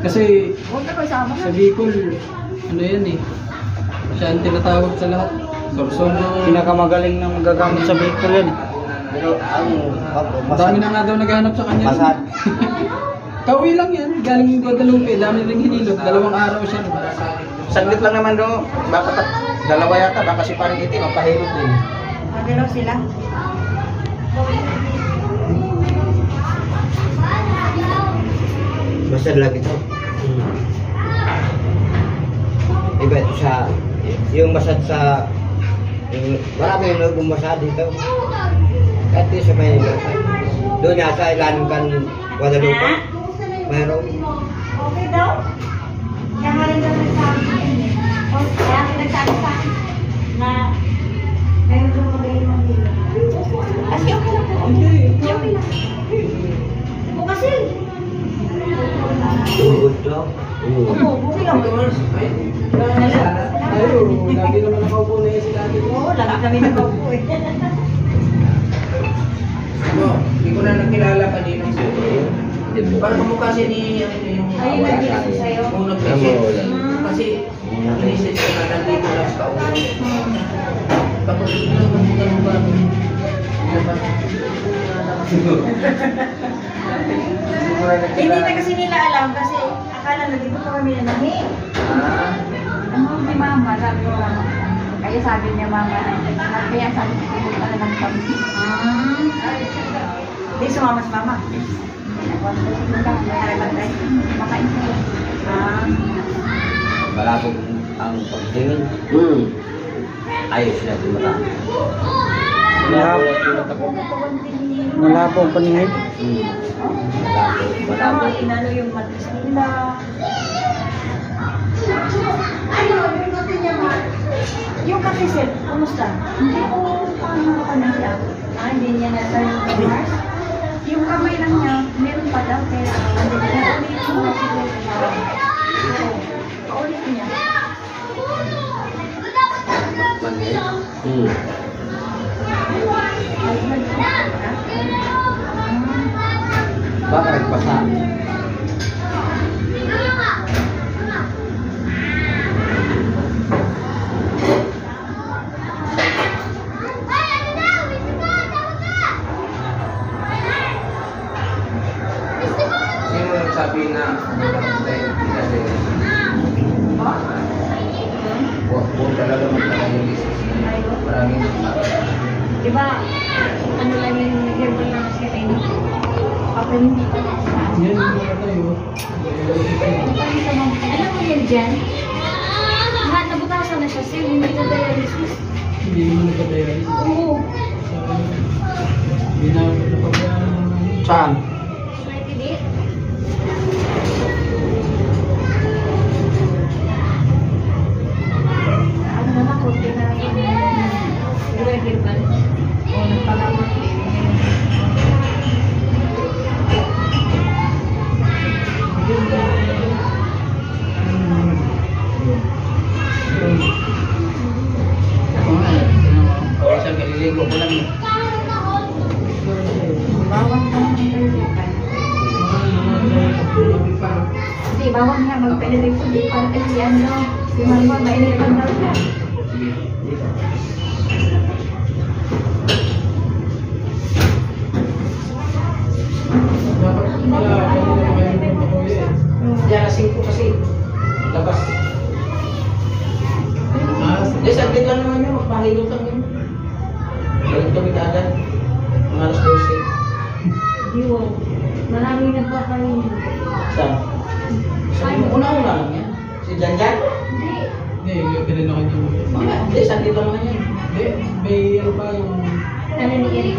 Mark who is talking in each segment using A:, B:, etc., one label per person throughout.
A: Kasi
B: Huwag na ko isama
A: sa Bicol, ano yan eh. Siya ang tinatawag sa lahat. Sorsono.
C: Pinakamagaling na magagamit sa Bicol yan.
D: Pero ang
A: Dami na nga daw naghahanap sa kanya.
D: masad.
A: Kauwi lang yan. Galing Guadalupe. Dami rin hinilot. 2 araw siya.
D: Saglit lang naman do. Baka dalawa yata. Baka si parang itim. Magpahilot din.
B: Magalaw sila.
D: Masad lagi to. Iba ito sa yung masad sa marami yung bumasad dito. At sa Manila. Doon yata ilalim kan Guadalupe. Mayroon.
B: Okay daw? Kaya nga rin daw nagsabi sa akin eh. Kaya nagsabi sa akin na mayroon daw magaling ng hilo. As yung okay lang po. Okay lang. Bukasin.
D: Good job.
B: Opo, okay lang.
A: Ayun, lagi naman nakaupo na yun si Daddy.
B: Oo, lagi kami nagpaupo eh.
D: Ano, hindi ko na nakilala kanina. Parang kamukha siya ni yung
B: Ayun, nag-iisip sa'yo.
D: unang patient. Kasi inisip ko na nandito lang sa ulo. Tapos ito naman yung ganun ba?
B: Hindi na kasi nila alam kasi akala na dito pa kami na nahi. Ano si mama, sabi ko mama. Kaya sabi niya mama, kaya sabi ko pumunta na lang kami. Hindi sumama si mama. Makain sila.
D: Malabo ang pagtingin. Ayos na tumata.
C: Malabo ang paningin.
B: Tama, inano yung matris nila. Yung katisit, kumusta? Hindi ko paano ka na siya. Hindi niya nasa yung Mars. Yung kamay lang niya, meron pa daw, kaya hindi niya ulit mo siguro. Paulit niya.
D: Baka nagpasa. Sino nagsabi na huwag talaga magtala yung business. Maraming
B: Diba, ano lang yung nag-herbal na kasi rin. Ako hindi ko
A: Yan yung mga tayo.
B: Alam mo yan dyan? Lahat nabutasan na siya, sir. Hindi na dialysis.
A: Hindi naman nagka-dialysis.
B: Oo.
A: Hindi na napagayaan naman.
D: saan?
B: Hindi. Ano naman, kunti na yung herbal. O, nagpalaman.
D: Isang kaliligo ko lang.
B: Bawang ka ng herbal. Hindi, bawang nga magpililig ko. Hindi, parang kasi ano, si Mama, mainipan daw siya.
D: Yan, asing ko kasi. Labas. Hindi, saglit lang naman yun. Magpahilot lang yun. Balik kami kaagad. Mga alas 12.
B: Di wow. Maraming nagpapalin.
D: Saan? Saan? Una-una lang yan. Si Janjan?
A: Hindi, yung pinino kanya.
D: Hindi, saglit lang naman yan.
A: Hindi, may ano pa yung...
B: Ano ni Eric?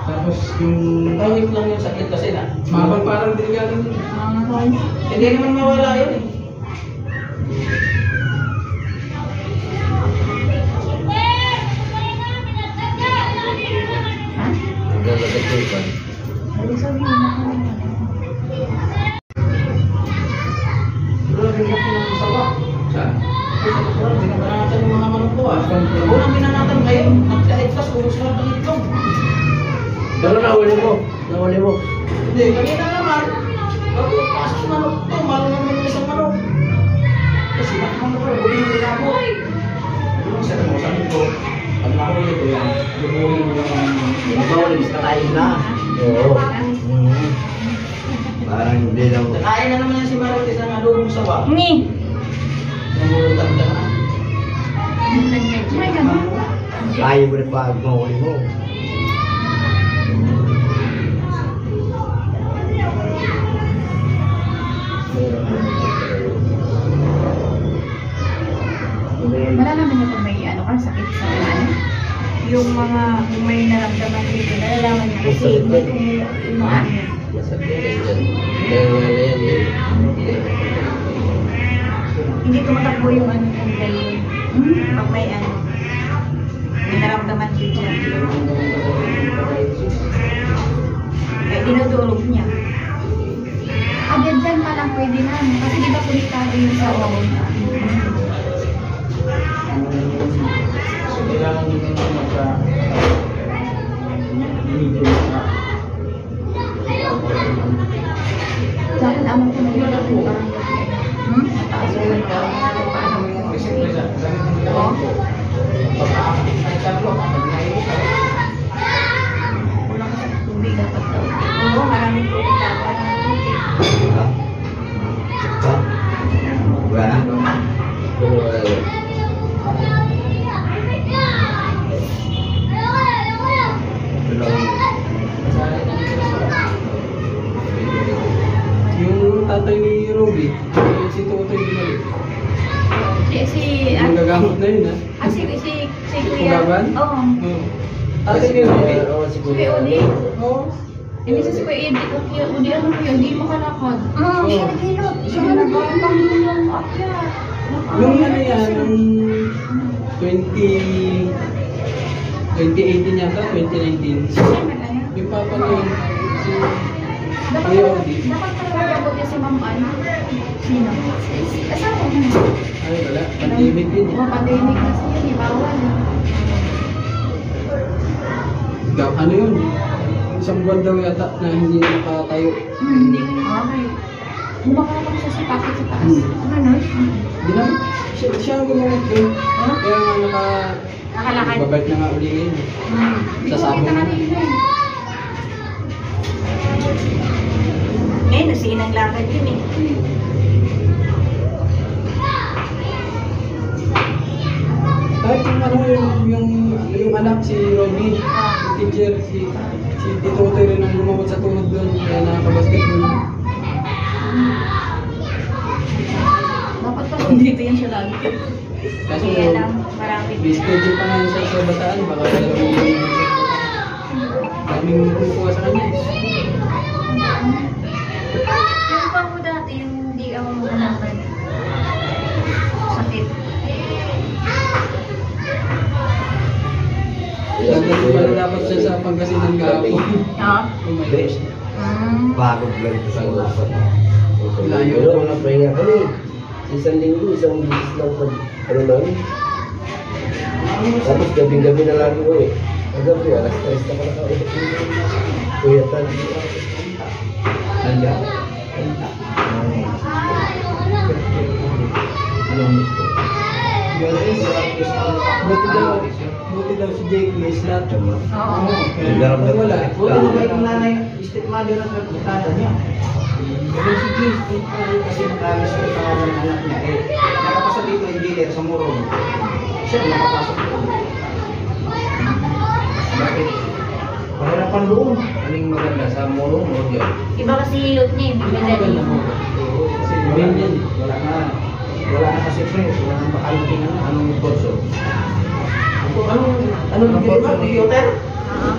A: Tapos yung...
D: Tahimik lang yung sakit kasi na.
A: Mabal parang din galing yun.
D: Hindi naman mawala yun eh.
B: Ha?
D: Naglalagay ko iba.
B: Ano sabihin mo na kami?
D: Grabe na ko ng sawa. Saan? Binabanatan yung mga manok ko ah. Unang binanatan kayo. Nagka-exas, urus na ng itlog.
C: Pero nahuli mo. Nahuli mo.
D: Hindi, kanina naman. Bago pasok manok to, marunong Oo. Parang hindi lang.
A: Kaya na naman yan si Marites ang alubong sawa.
B: Ngi.
A: Namulutan ka na.
B: May ganun.
D: Kaya mo rin pag mahuli mo.
B: Malalaman niyo kung may ano ka, sakit sa ano. Yung mga, kung may naramdaman dito, nalalaman niya kasi hindi kung umaan niya. Hindi tumatakbo yung ano kung ganyan. Pag may ano, may naramdaman dito. Kaya dinudulog niya. Agad dyan pa lang pwede na. Kasi di ba kuliktado yung sa wawon na.
A: Kailangan nyo na magka...
B: Sa akin, amang ko na yun ako. Mataas ko yung paano mo yung Oo. Kulang ka sa tubig dapat daw. Oo, maraming tubig dapat.
D: Wala.
A: Yung tatay ni Robby, si Totoy binalik. Yung gagamot na yun, ha?
B: Si Kuya.
A: Pugaban?
B: Oo.
A: Oo. Tatay ni Robby.
B: Si Kuya Uli.
A: Oo.
B: Hindi sa Kuya Edi, Kuya Uli, ano Kuya, hindi makalakad. Siya naghilot. Siya nagpapang yung akyat.
A: Nung ano yan, nung 2018 yata, 2019. Yung papa niya, si Kuya Odi.
B: Dapat talaga abot niya si Ma'am Ann. Sino? Asawa niya.
A: Ay, wala. Pandemic yun.
B: Mga pandemic na siya, di bawal.
A: Ano yun? Isang buwan daw yata na hindi nakatayo.
B: Hindi. Okay. Bumakapang siya sa pakit sa taas. Ano?
A: Hindi na. Siya ang gumamit doon. Kaya nga
B: Nakalakad.
A: babalik na nga uli ngayon.
B: Hindi
A: Sa
B: ko
A: sabong.
B: kita kanina eh. Eh, nasinang lakad yun eh.
A: Kahit yung ano yung anak si Robby, yung teacher, si Tito Toy rin ang lumabot sa tuhod doon, kaya nakakabasketball.
B: Dapat pa dito yan siya lagi.
A: Kaso,
B: Kaya lang, marami.
A: may schedule pa nga yun sa bataan, baka daming kumukuha sa kanya.
B: Yung pa ko dati, yung hindi ako makalakad. Sakit.
A: Dagdag pa dapat siya sa Pangasinan kahapon.
B: Ha?
A: Oh my gosh.
D: Bago vlog ko sa usapan.
A: Layo.
E: Wala na pahinga kami. Isang linggo, isang bisis lang pag ano namin. Tapos gabing-gabi na lagi ko eh. Ang gabi, alas 3 na pala ka. Kuya Tan.
A: Tanda. Buti daw si Jake may slot.
B: Oo.
A: Pag wala, buti na may kung nanay, state mother ang kaputada niya. Pero si Jake, kasi nakalis ko yung pangalan ng anak niya, nakapasok dito yung dealer sa Morong. Siya, nakapasok dito. Bakit? Pahirapan doon.
E: Aling maganda sa Morong o diyan?
B: Iba kasi hilot niya eh.
A: Matagal na mo. Kasi main yan. Wala na kasi friends, wala nang makalagin na.
E: Anong kurso?
A: Ano ang
E: kurso?
A: computer?
B: Oo.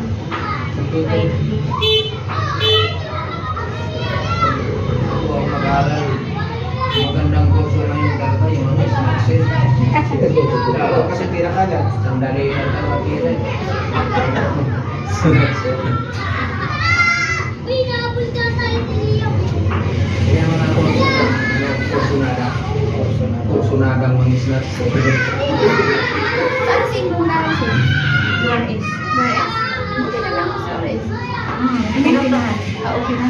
A: Computer.
E: Ako ang mag-aaral. Magandang kurso lang yung talaga, yung mga snacks.
A: Oo, kasi pira agad.
E: Sandali lang ang matira. Kaya mga kurso na agang mga snacks.
B: Saan si muna rin siya? URS. URS? Buti na lang sa URS. Hilot na. Okay na.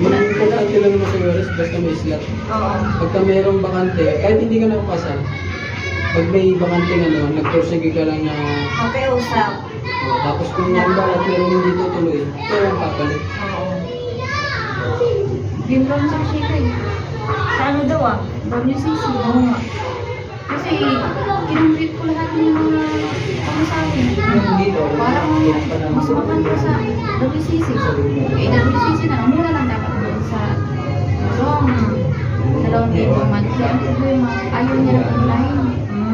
A: Ang importante lang naman sa oras, basta may slot.
B: Oo.
A: Pagka mayroong bakante, kahit hindi ka nakapasa,
E: Pag may bakanting ano, nagpursige ka lang na
B: Okay, usap.
E: tapos kung nambala pero hindi tutuloy, ito ang papalit.
B: Oo. Yung brown sa shake eh. Sa ano daw ah? WCC. Oo nga. Kasi, kinumplete ko lahat ng mga pamasahin.
A: Yung dito,
B: Parang mas mahal pa sa WCC. Eh, WCC na, mura lang dapat doon sa dalawang libo monthly. Ang problema, ayaw niya na online.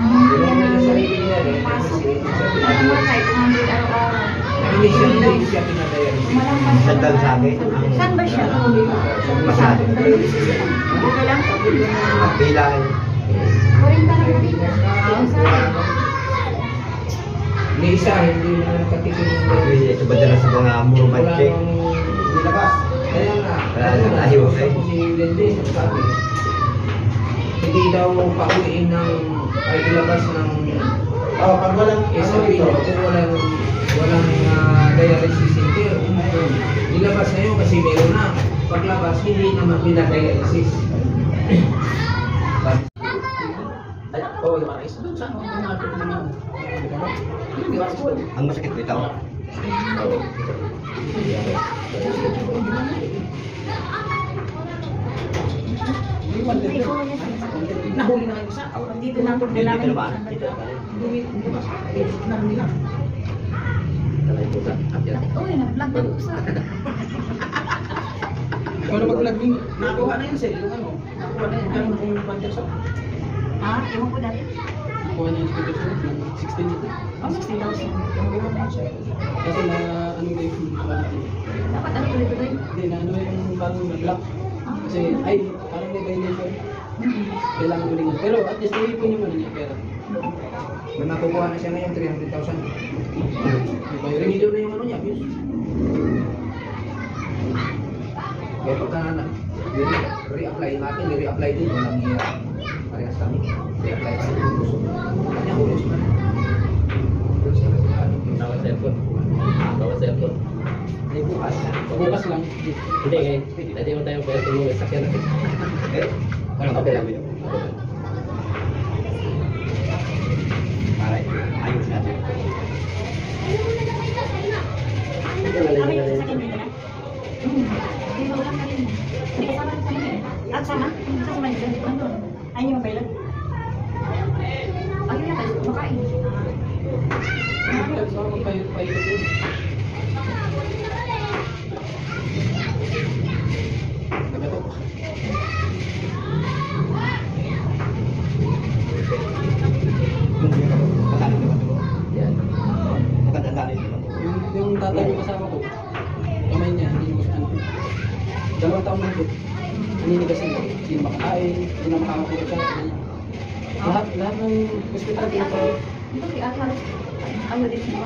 B: Kaya na pasok. Parang mga 500 araw-araw.
A: hindi siya pinadayan.
B: Malampas
D: Saan daw sa akin?
B: Saan ba siya?
D: Masyado.
B: WCC na. Okay lang.
D: Ang pilay.
B: 40 lang na dito.
E: May isa, hindi na nakatikin
D: Ito ba dala sa mga
E: wala
D: murumantik?
E: nang nilabas. Kaya nga,
D: Wala nang ayos, eh.
E: Tapos si Lendy, sabi, hindi daw pauwiin ng, ay ilabas ng
A: Pag walang
E: SOP
A: ito,
E: kung walang dialysis center. Ilabas na yun kasi meron na. Paglabas, hindi naman pinadialysis.
A: Oo, yung mga doon sa mga natin naman.
D: Ang masakit dito.
A: Nahuli na kayo sa
B: Dito na ang problema
D: Dito na ba?
B: Uy, nag-vlog na po sa.
E: Ikaw na mag-vlog din.
A: Nakuha na yun, sir. Yung ano, nakuha na yun. Kaya na kung pantir sa
B: Ha? Ewan ko dati.
E: Nakuha na yung spedition ng 16 dito.
B: Oh, 60,000.
E: Kasi na ano na yung
B: Dapat ano tuloy-tuloy?
E: hindi na ano yung parang nag-lock. Kasi ay parang may violation. Kailangan ulingan. Pero at least iipon yung ano niya pera.
A: May makukuha na siya ngayon, 300,000.
E: Remedial na yung ano niya, views.
A: Kaya pagka re-apply natin, re-apply din, walang iya. Parehas kami. Re-apply kami kung gusto. Kanya ulit na.
F: Tawag cellphone. Tawag cellphone.
A: Ay, bukas na.
E: Bukas lang.
F: Hindi ngayon. Hindi mo tayo pwede tumulong sa kanya.
D: Eh? Anong okay lang yun? Para ayos natin.
B: Kami sa akin dito na. Hindi ba ulang na rin? Hindi kasama rin sa akin. At sama? Sa Manila. Ano? Ayun yung pilot? Ayun na kayo. Kumakain.
E: So, magpaikot yun. Nagato.
F: Yan.
E: Yung tatay yung kasama ko, kamay niya, hindi mo ano. 2 taon na ito. Naninigas niya. Hindi na makakain, hindi na makakakuha siya. Lahat ng hospital dito,
B: Ito si Ate halos. Ayaw din siya.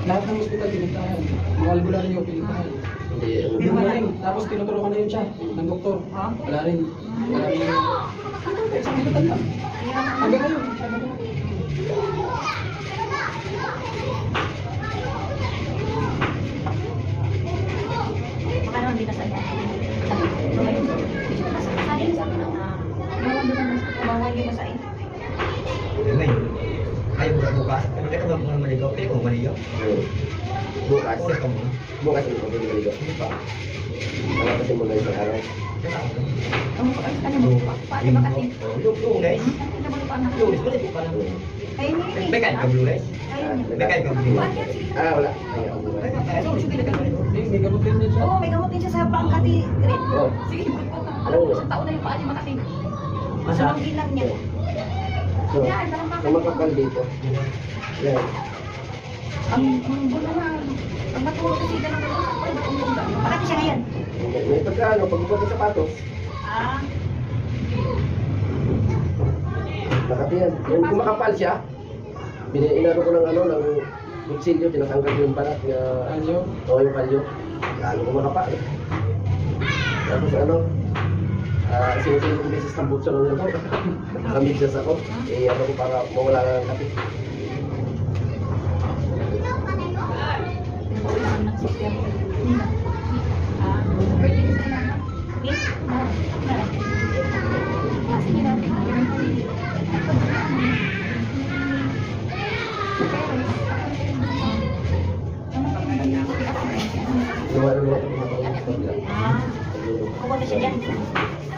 E: lahat ng hospital pinuntahan. Mga albularyo pinuntahan.
F: Hindi.
E: Hindi na rin. Tapos tinutulungan na yun siya ng doktor. Wala rin. Wala rin. Sa hospital lang. Hanggang ngayon.
B: Baka naman di na sa iyo. Sa akin sa akin. Bawal din naman sa bawal din sa iyo.
D: Ngayon, ay bukas. Teka ba mga maligaw? Teka kung maligaw.
F: Bukas.
D: Oras ka muna.
F: Bukas yung pagkakas maligaw.
D: Hindi pa.
F: Wala pa siya muna isang araw.
B: Ang ano mo? Paano ba kasi?
D: Lunes.
B: Ano ba pa anak?
D: Lunes, balik pa lang.
B: Ayun yun.
D: Bekain ka lunes.
B: Ayun yun.
D: Bekain ka lunes.
B: Buwan yan, sige.
F: Ah, wala. Ay, ako muna.
E: May gamot din din siya.
B: Oo, may gamot din siya sa pangkati.
F: Oo.
B: Sige, good ko ka. Alam mo, isang taon na yung paa ni Makati. Masamang ilang niya.
F: So,
B: Yan, parang
F: kung
B: bakit?
F: makapal dito. Yan.
B: Ang bulo na. Ang matulog kasi dyan ang matulog. Makati siya ngayon.
F: May pagkaano, pagbubuhat ng sapatos.
B: Ah,
F: Makati yan. Kung makapal siya, inano ko ng ano, ng kutsilyo, tinatanggal ko yung balat nga,
E: Kalyo.
F: o yung kalyo. Lalo ko makapal. Tapos ano, sinusunod ko beses ng butso ng ito. Nakamidyas ako. Eh, ano ko para mawala na ng kape.
B: Sige na.
F: gawa ng mga kabila.
B: Pupunta siya dyan.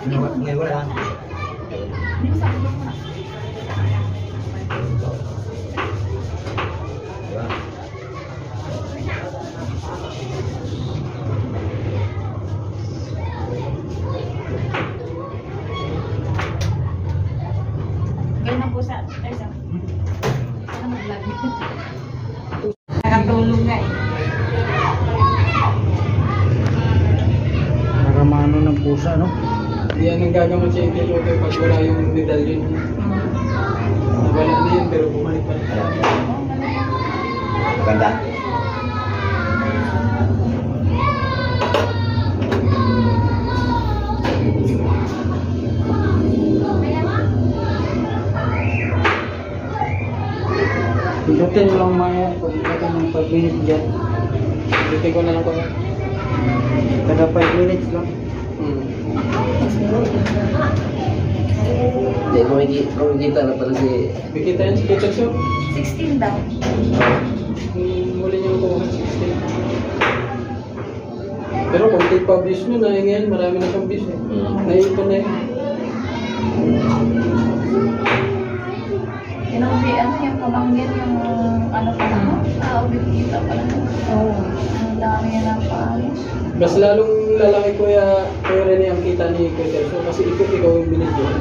D: Ngayon wala. Diba?
B: Ganyan na po sa... Ay, sa... Sana mag-vlog. Nakatulong nga eh.
C: Naramano ng pusa, no?
E: Yan ang gagamot sa India Joker pag wala yung medallion. Wala na yun pero bumalik pa rin.
D: Maganda.
C: Pindutin mo lang maya. Pagkita ng 5 minutes dyan.
E: Dutin ko na lang ko.
C: Kada 5 minutes lang.
F: Hindi, kumikita na pala si...
E: Bikita yan si Kitchen Shop.
B: 16 daw.
E: Muli niyo ko 16. Pero kung take publish nyo na ngayon, marami na pang views eh. Naipon na yun.
B: Kinubi, ano yung pamangkin yung ano pa na, kita pala. Oo. Ang dami yan ang paalis.
E: Mas lalong lalaki kuya Rene ang kita ni Kuya Terso kasi ikaw yung binigyan.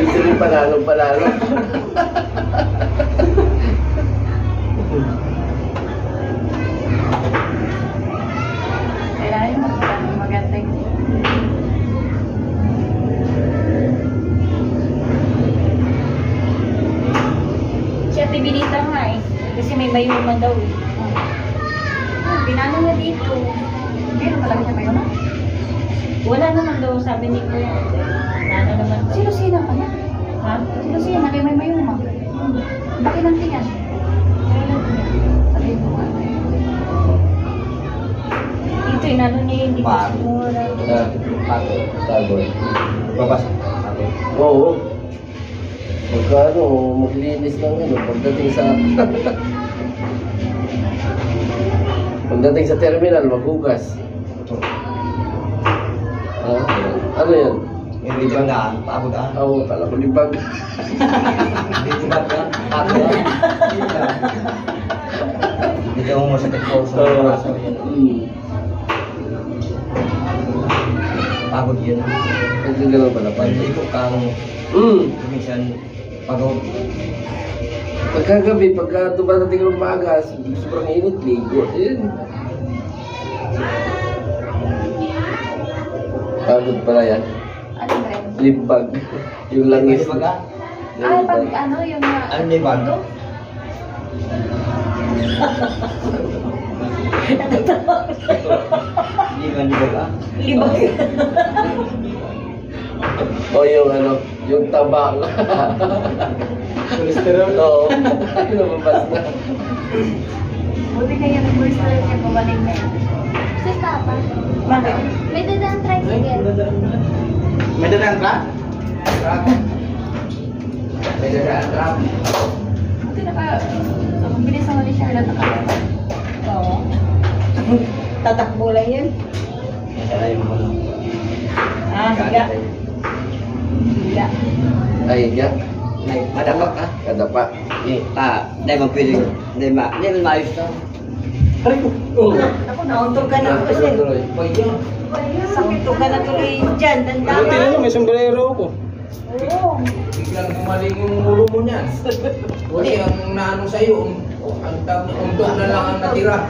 F: Sige, panalo.
B: Kailangan yung maganda yung si Ate Binita nga eh. Kasi may mayuma daw eh. Binano niya dito. Meron pala siya mayuma? Wala naman daw sabi ni Kuya. Ano naman daw. Sino-sino ka na? Ha? Sino-sino na may mayuma? Bakit lang tingnan? Sabi mo nga. Dito inano niya hindi ko
D: Par.
B: siguro.
F: Tagoy.
D: Babas. Ako.
F: Oo. Pagka ano, maglinis ng ano, pagdating sa terminal, maghugas. Ano yan?
D: Yung libang daan, pagod ah.
F: Oo, kala ko libag.
D: Dito ba ka? Pagod ah. Dito mo sa tekposo. Pagod yun.
F: Kasi gano'n pala pa.
D: Dito kang minsan pagod.
F: Pagkagabi, pagka dumadating ng umaga, sobrang init, ligo. Ayun. Pagod pala yan.
B: Ano ba yun?
F: Limbag. Yung langis.
D: Libag ah.
B: Ay, pag ano yung
D: Ano libag? Hindi ba libag ah?
B: Libag.
F: O yung ano, yung tabang.
E: Cholesterol.
F: Oo. Lumabas na.
B: Buti kaya nag-burst na niya pabalik na yun.
G: Si Papa,
B: Bakit?
G: may dadaan tricycle.
A: May dadaan ka? May dadaan ka?
B: Buti ang bilis naman ni Charlotte nakalaman. Oo. Tatakbo lang yun.
D: Masala yung mga
B: Higa. Higa.
F: Ay, ya.
D: Madapak ah.
F: Kada pa.
D: Hindi man pwede. Hindi man maayos to.
B: Ako, nauntog ka na kasi. Sauntog ka na tuloy dyan. Tanda
E: Buti na
B: ka.
E: may sombrero ako.
B: Oo.
A: Biglang gumaling yung ulo mo niyan. Buti ang naano sa'yo, ang untog na lang ang natira.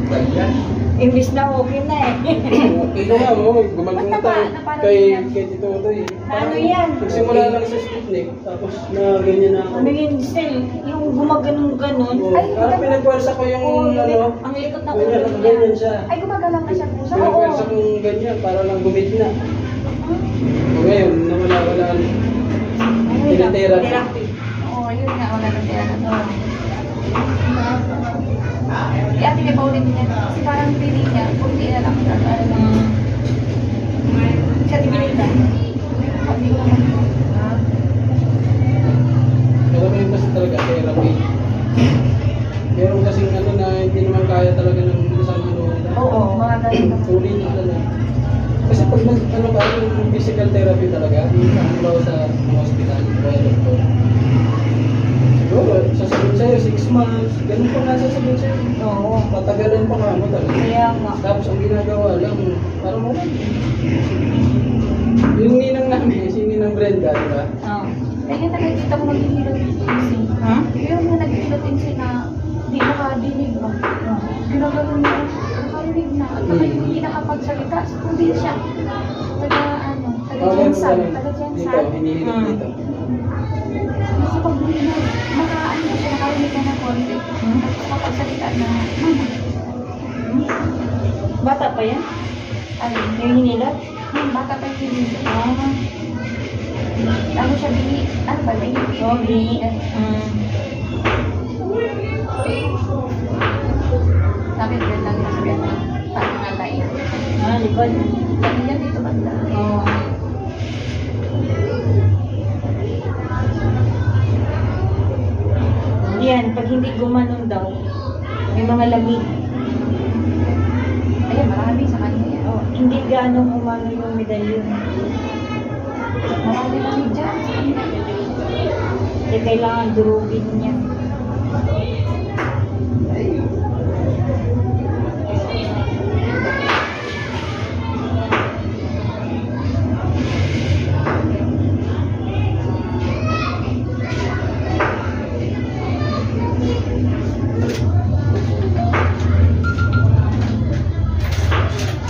A: Ganyan.
B: Imbis na okay na eh.
A: Okay
E: Ito
A: na
E: nga
A: yan.
E: mo, gumaling na tayo kay Tito Toy.
B: Ano yan?
E: Nagsimula lang sa Sputnik, tapos na ganyan na ako.
B: Ano yun, Sel? Yung gumaganon-ganon. Ay,
E: Parang pinagwersa ko yung ano,
B: ang likot na
E: ganyan,
B: ulo
E: ganyan
B: niya.
E: siya.
B: Ay, gumagalang na siya pusa.
E: Pinagwersa
B: Oo.
E: kong ganyan, para lang gumit-na. O ngayon, nawala-wala. Tinatira.
B: Therapy. Oo, yun nga, wala na therapy. Kaya tingin pa ulit niya. Kasi parang pili niya, kunti na lang. Siya tibili na. Hindi ko naman.
E: Alam mo yun kasi talaga therapy. Meron kasing ano na hindi Fully na lang. Kasi pag ano ba, yung physical therapy talaga, yung ano sa mga hospital, mga doktor. Siguro, sasabihin sa'yo, 6 months, ganun pa nga sasabihin sa'yo.
B: Oo.
E: Matagalan pa nga mo talaga.
B: Kaya nga.
E: Tapos ang ginagawa lang, parang wala. Yung ninang namin, si Ninang Brenda, di ba?
B: Oo.
H: Kaya nakikita ko maghihilot insi.
B: Ha?
H: Yung na naghihilot insi na di makadinig ba? Ginagano niya, nakarinig na. At saka yung hindi nakapagsalita sa probinsya. Taga-Jensan.
E: Dito,
H: Taga-Jensan.
E: hinihilot dito.
H: Kasi pag makaano na siya, nakarinig na ng konti. At nakapagsalita na, mama.
B: Bata pa yan?
H: Ay,
B: Yung hinilat?
H: bata pa yung hindi. Ano siya, ano ba, baby?
B: Oo, bingi.
H: Sabi ko lang na sabi ako, parang nalain.
B: Likod.
H: Sabi niya dito banda.
B: Oo. Yan, pag hindi gumanon daw, may mga lamig.
H: Ayun, marami sa kanya yan.
B: Oh, hindi gaano umano yung medalyon.
H: Marami lang dyan sa kanya.
B: Kaya kailangan durugin niya.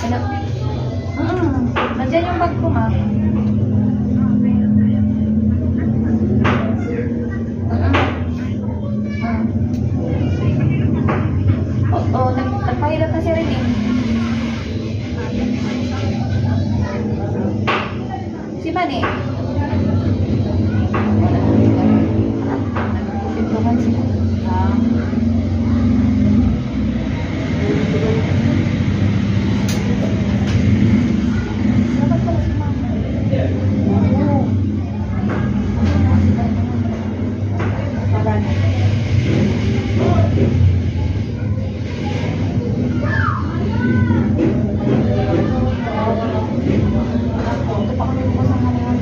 H: Ano? Nandiyan yung bag ko, ma'am. Oo, nagpahirap na si Rene. Si Manny. Nagpipintuhan sila. Dapat pala si Mama. Oo.
B: Parang.
H: Ito pa kami bukas ang halaman.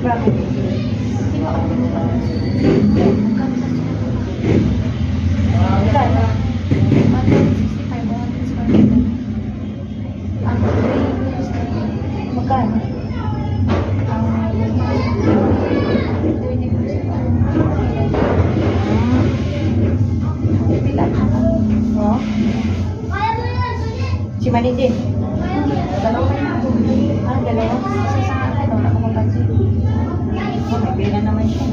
B: Bakit?
H: Hindi ba kami bukas?
B: Magkano?
H: 165, 165. Ang
B: Magkano? Oh? Si Manny din.
H: Dalawa na.
B: Dalawa?
H: Kasi sa akin, wala ko mapansin.
B: Oh, may pera naman siya.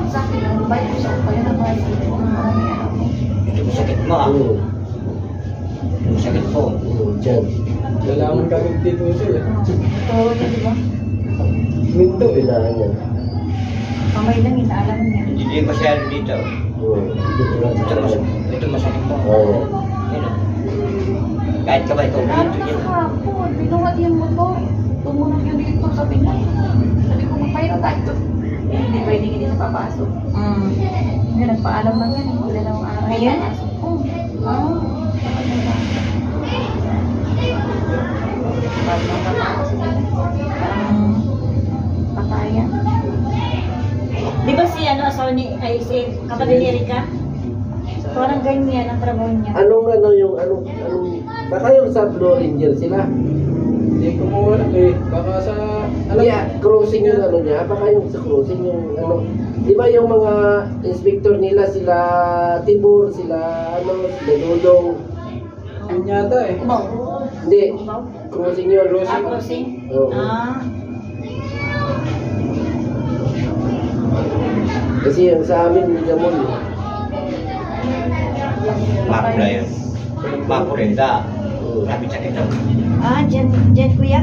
H: Sa akin, ang bayad ko siya. Kaya na bayad ko. Marami alam ko.
D: Yung sakit mo ah. Yung sakit po.
F: Diyan.
E: Lalaman ka agad dito sila.
B: Oo, niya, di ba?
E: Minto eh.
F: Kailangan yan.
B: Kamay lang, inaalam niya.
D: Hindi masyado dito.
F: Dito lang sa kanya.
D: Ito masakit po.
F: Oo.
D: Ano? Kahit kamay ko,
H: Lalo
D: dito
H: na
D: yun.
H: kahapon, binuhat yung motor. Tumunog yun dito, sabi niya. Sabi ko, magpahiro tayo. Hindi pwede hindi na papasok. Ngayon, nagpaalam lang yan. Hindi dalawang araw.
B: Ngayon?
H: Oo. Dapat na ba? Ba't nakapasok sila? Parang patayan.
B: Di ba si asawa ni, si kapatid ni Erika? Parang ganyan ang trabaho niya.
F: Anong, baka yung sa Blue Ranger sila.
E: Hindi ko mo alam eh. Baka sa...
F: Yeah, crossing yung niya, baka yung sa crossing yung di ba yung mga inspector nila, sila Tibor, sila sila Dodong.
E: Yun yata eh.
B: Ubaw?
F: Hindi,
B: Ubaw?
F: crossing yun.
B: Crossing?
F: Oo. Kasi yung sa amin, hindi gamon.
D: Mapula yun. Mapulenda. Grabe sakit daw.
B: Dyan kuya?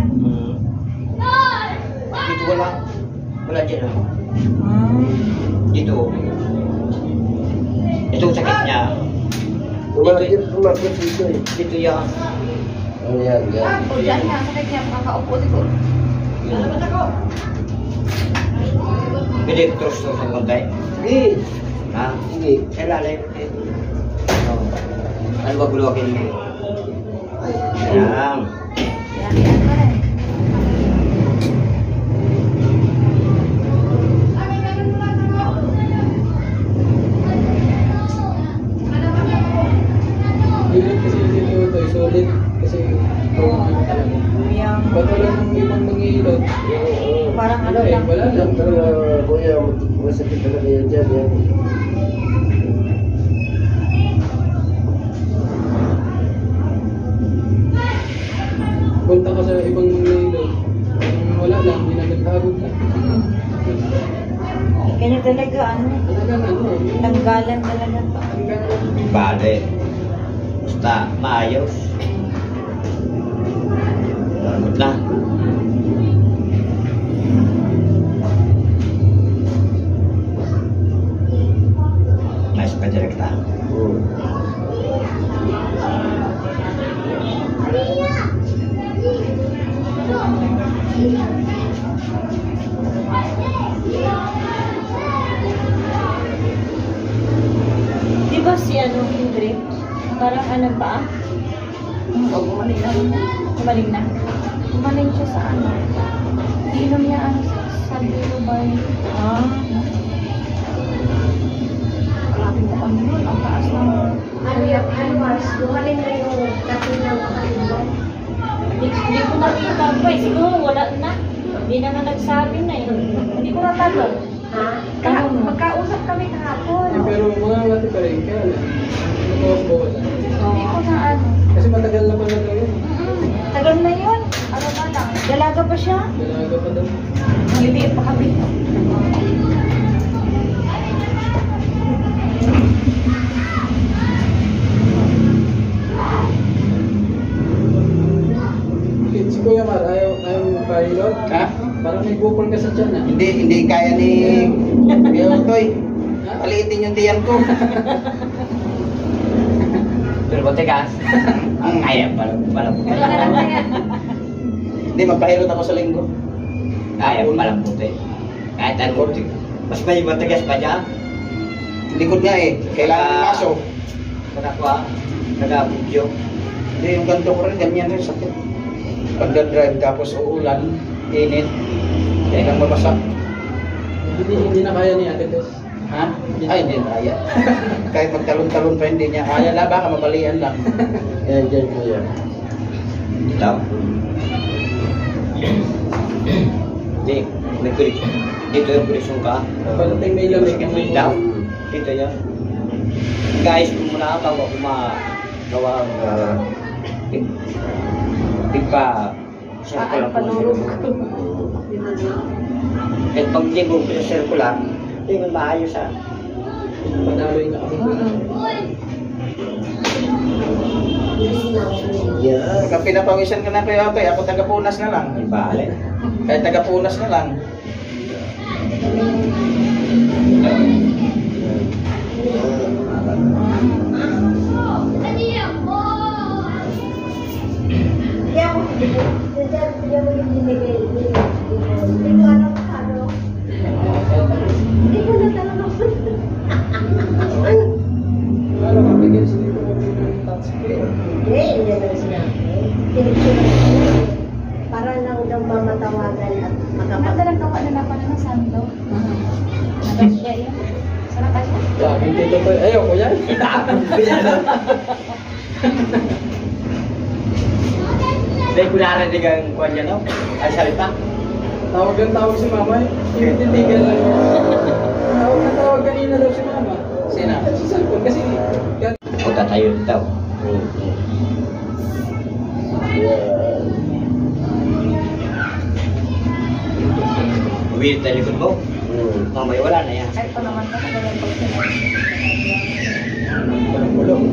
D: Dito wala. Wala dyan ah. Dito. Ito ang sakit niya.
F: Umakit dito eh.
D: Dito yan.
F: Ano yan, yan.
H: O, dyan nga, sakit niya, makakaupo siguro.
D: Pwede trust to sa kontay.
F: Sige,
D: Ha?
F: sige.
D: Sa lalim. Ano ba guluwakin mo? Yan.
E: Ba't wala nang ibang manghihilot?
B: Parang ano
E: Wala eh,
B: lang.
E: wala lang.
F: Pero kuya, masakit talaga yan dyan. Yan.
E: Punta ka sa ibang manghihilot. Wala lang, ginagagagod lang.
B: Kanya talaga, ano,
E: Talagang ano,
B: tanggalan talaga to.
D: Bale. Basta maayos. Salamat na. Nice pa direkta.
B: Di ba si ano, Hindri? Parang ano pa?
H: Gumaling na. Gumaling na. Gumaling siya sa ano. Inom niya ano sa Bilubay.
B: Ah.
H: Grabe mo kami yun. Ang taas ng...
G: Gumaling na yung kasi ng kakalimutan.
B: Hindi ko nakita pa eh. Siguro wala na. Hindi na nagsabi na eh.
H: Hindi ko natanong.
G: Ha?
H: Magkausap kami kahapon.
E: pero mga ngati pa rin, kaya lang. Nagbawas-bawas lang.
H: Hindi ko na ano.
E: Kasi matagal na pala daw yun.
H: Tagal na yun. Ano ba lang?
B: Dalaga pa siya?
E: Dalaga pa daw.
H: Liliit pa kami.
E: Si Kuya Mar, ayaw magpahilot?
A: Ha?
E: Parang may bukol ka sa tiyan ah.
A: Hindi kaya ni Kuya Utoy. Paliitin yung tiyan ko.
D: Pero matigas. Ang ayaw pala.
H: Wala na lang kaya.
A: Hindi, magpahilot ako sa linggo.
D: Ayaw pala puti. Kahit ang puti. Mas may matigas pa dyan.
A: Likod nga eh. Kailangan ng kaso.
D: Nakakuha. Naka-video.
A: Hindi, yung ganito ko rin, ganyan rin sakit. Pagdadrive tapos uulan, init. Kailang mabasak.
E: Hindi na kaya ni Ate Tess.
A: Ha? Ay, hindi na kaya. Kahit magtalon-talon pa hindi niya kaya la, baka mabalian lang.
F: Yan dyan kuya.
D: Dito. Hindi. May kulis. Dito yung kulisong ka.
E: Palating may lamig.
D: Dito. Dito yan. Guys, kung muna ako gawa tigpa circular po
H: Panurog.
D: at pag di mo circular hindi mo maayos ha.
E: Madaloy na ako.
F: Yan.
A: Pagka pinapawisan ka na kayo, ako taga-punas na lang.
D: May balik.
A: Kahit taga-punas na lang.
G: Kaya ako, kaya mo yung binigay. Hindi ko alam ano. Hindi ko na talaga.
E: Ano ka, bigyan sila ko ng touchscreen.
G: Hindi na sinabi. Tinigsunan. Para lang daw mamatawagan at
H: Maganda lang gawa na napan ng santo. Nagasya yun. Sana kayo?
E: Sabi dito ko, ayaw ko yan.
D: Dahil ko narinig ang kuwan niya no? Ay salita.
E: Tawag si mama eh. Tinitigan lang. Tawag kanina daw si mama.
A: Sino?
E: Sa cellphone kasi
D: Punta tayo dito.
F: Yan.
D: Uwi tayo likod mo. Mamay wala na yan.
H: Ay, ito naman ka. Kagalan pag sinabi.
E: Bulong.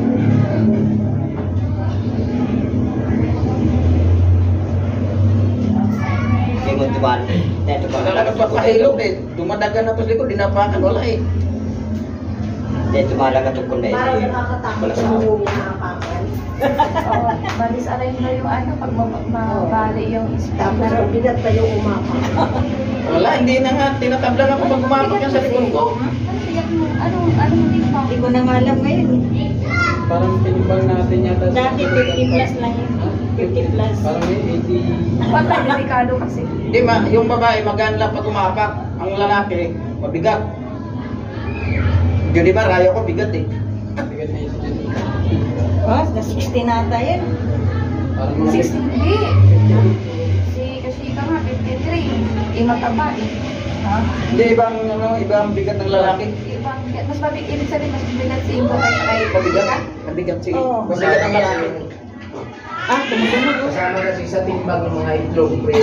D: Hindi mo tuwan. Dito pa.
A: Wala ka papahilog eh. Dumadagan na to sa likod, dinapakan, wala eh.
D: Dito malaga tukol na
G: parang
D: ito.
G: nakakatakot
D: Wala
G: sa
D: sa
G: mga hinahapakan.
H: Oo, balis aray na yung ano, pag mabali yung
G: Tapos
H: speaker.
G: ang bigat pa yung umapak.
A: Wala, hindi na nga. Tinatablan ako pag umapak yan sa likod ko.
H: Ano tiyak mo? Ano mo din pa?
B: Hindi ko na nga alam ngayon.
E: Parang tinimbang natin yata.
B: Dati 50 plus lang yun. 50 plus.
E: Parang may 80.
H: Patay, delikado kasi.
A: Hindi, yung babae magaan lang pag umapak. Ang lalaki, mabigat. Yun di ba, rayo ko bigat eh.
E: Bigat na isa dito.
B: Oh, na 60 nata yun.
E: Parang mga
H: 60, hindi. mataba eh. Ha?
A: Hindi, ibang bigat ng lalaki.
H: Ibang, mas mabig, ibig sabihin, mas mabigat si Ingo kaysa kay
A: Mabigat? Mabigat sige.
B: Oo.
A: Mabigat ang lalaki. Ah, tumutunog.
F: Kasama kasi sa timbang ng mga itlog, pre.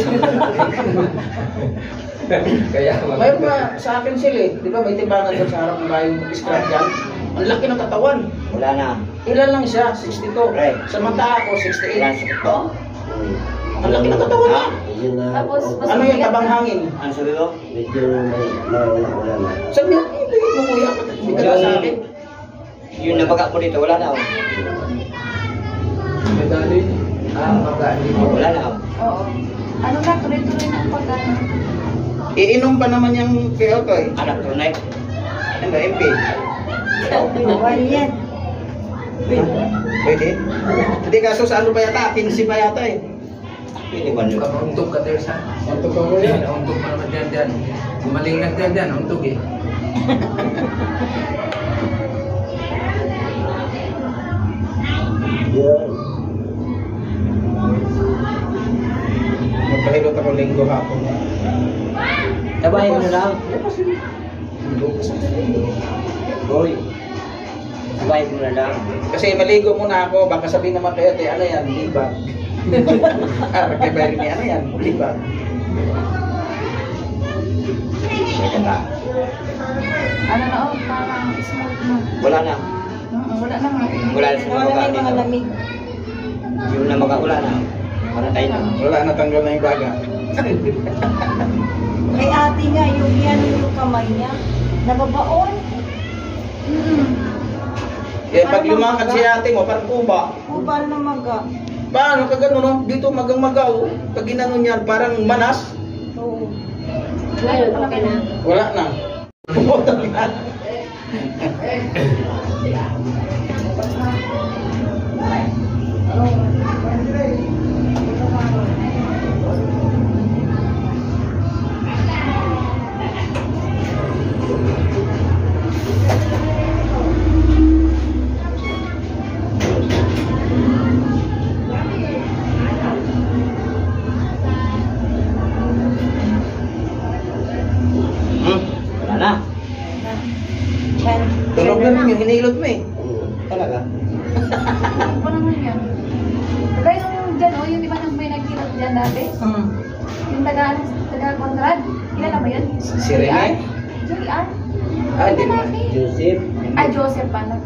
F: Kaya
A: Mayroon ba sa akin sila eh. Di ba may timbangan doon sa harap ng bahay yung scrap yan? Ang laki ng katawan.
D: Wala na.
A: Ilan lang siya? 62.
D: Right.
A: Sa mata ako, 68.
D: Wala siya.
A: Oo. Ang laki ng katawan niya.
F: Yun na.
H: Tapos, mas
A: Ano yung
H: mabigat
A: tabang
H: na.
A: hangin?
D: Ano sabi mo?
F: Medyo wala na.
A: Sabi niya, hindi mo kuya. Bigat ka sa akin.
D: Yung nabaga ko dito, wala na. Oh.
E: Medali.
F: Magkano mo?
D: Wala na. Oh.
H: Oo. Ano na, tuloy-tuloy na ang pag-ano.
A: Iinom pa naman yung kaya ko eh.
D: Anak to, Nay.
A: Ano ba, MP?
B: Bawal yan.
A: Pwede? Hindi kaso sa ano pa yata? 15 pa yata eh.
D: Pwede ba nyo?
F: Untog ka, Tersa.
E: Santo ka mo yan.
F: Untog pa naman dyan. Gumaling na dyan, untog eh.
A: Magpahilot ako linggo hapon.
D: Tabahin mo na lang. Boy. Tabahin mo na lang.
A: Kasi maligo muna ako, baka sabihin naman kayo, te, ano yan, libag. Kaya ba rin ano yan, libag.
D: May kata.
H: Ano na, oh, parang smooth na.
D: Wala na.
H: Wala na nga.
D: Wala na sa
B: Wala
D: nabaga
B: na yung mga
D: dito.
B: lamig.
D: Yung nabaga, wala na. Para tayo na.
A: Wala, natanggal na yung baga.
B: Kay ate nga, yung kamay niya, nababaon.
A: Eh, pag lumakad si ate mo, parang kuba.
B: Kupal na maga.
A: Paano ka gano'n, no? Dito magang-magaw. Pag ginano niyan, parang manas.
B: Oo.
H: Ngayon, okay na.
A: Wala na. Puputol na.
D: Wala na.
B: Yan.
A: Tunog na rin yung hinilot mo eh.
D: Talaga.
H: Ano pa naman yan? Kaya yung dyan, oh, yung di ba nang may nagkilot dyan dati? Yung taga-Conrad. Kilala mo yun?
A: Si Rene?
H: Julian?
A: Ah, di ba?
F: Joseph.
H: Ay, Joseph pala.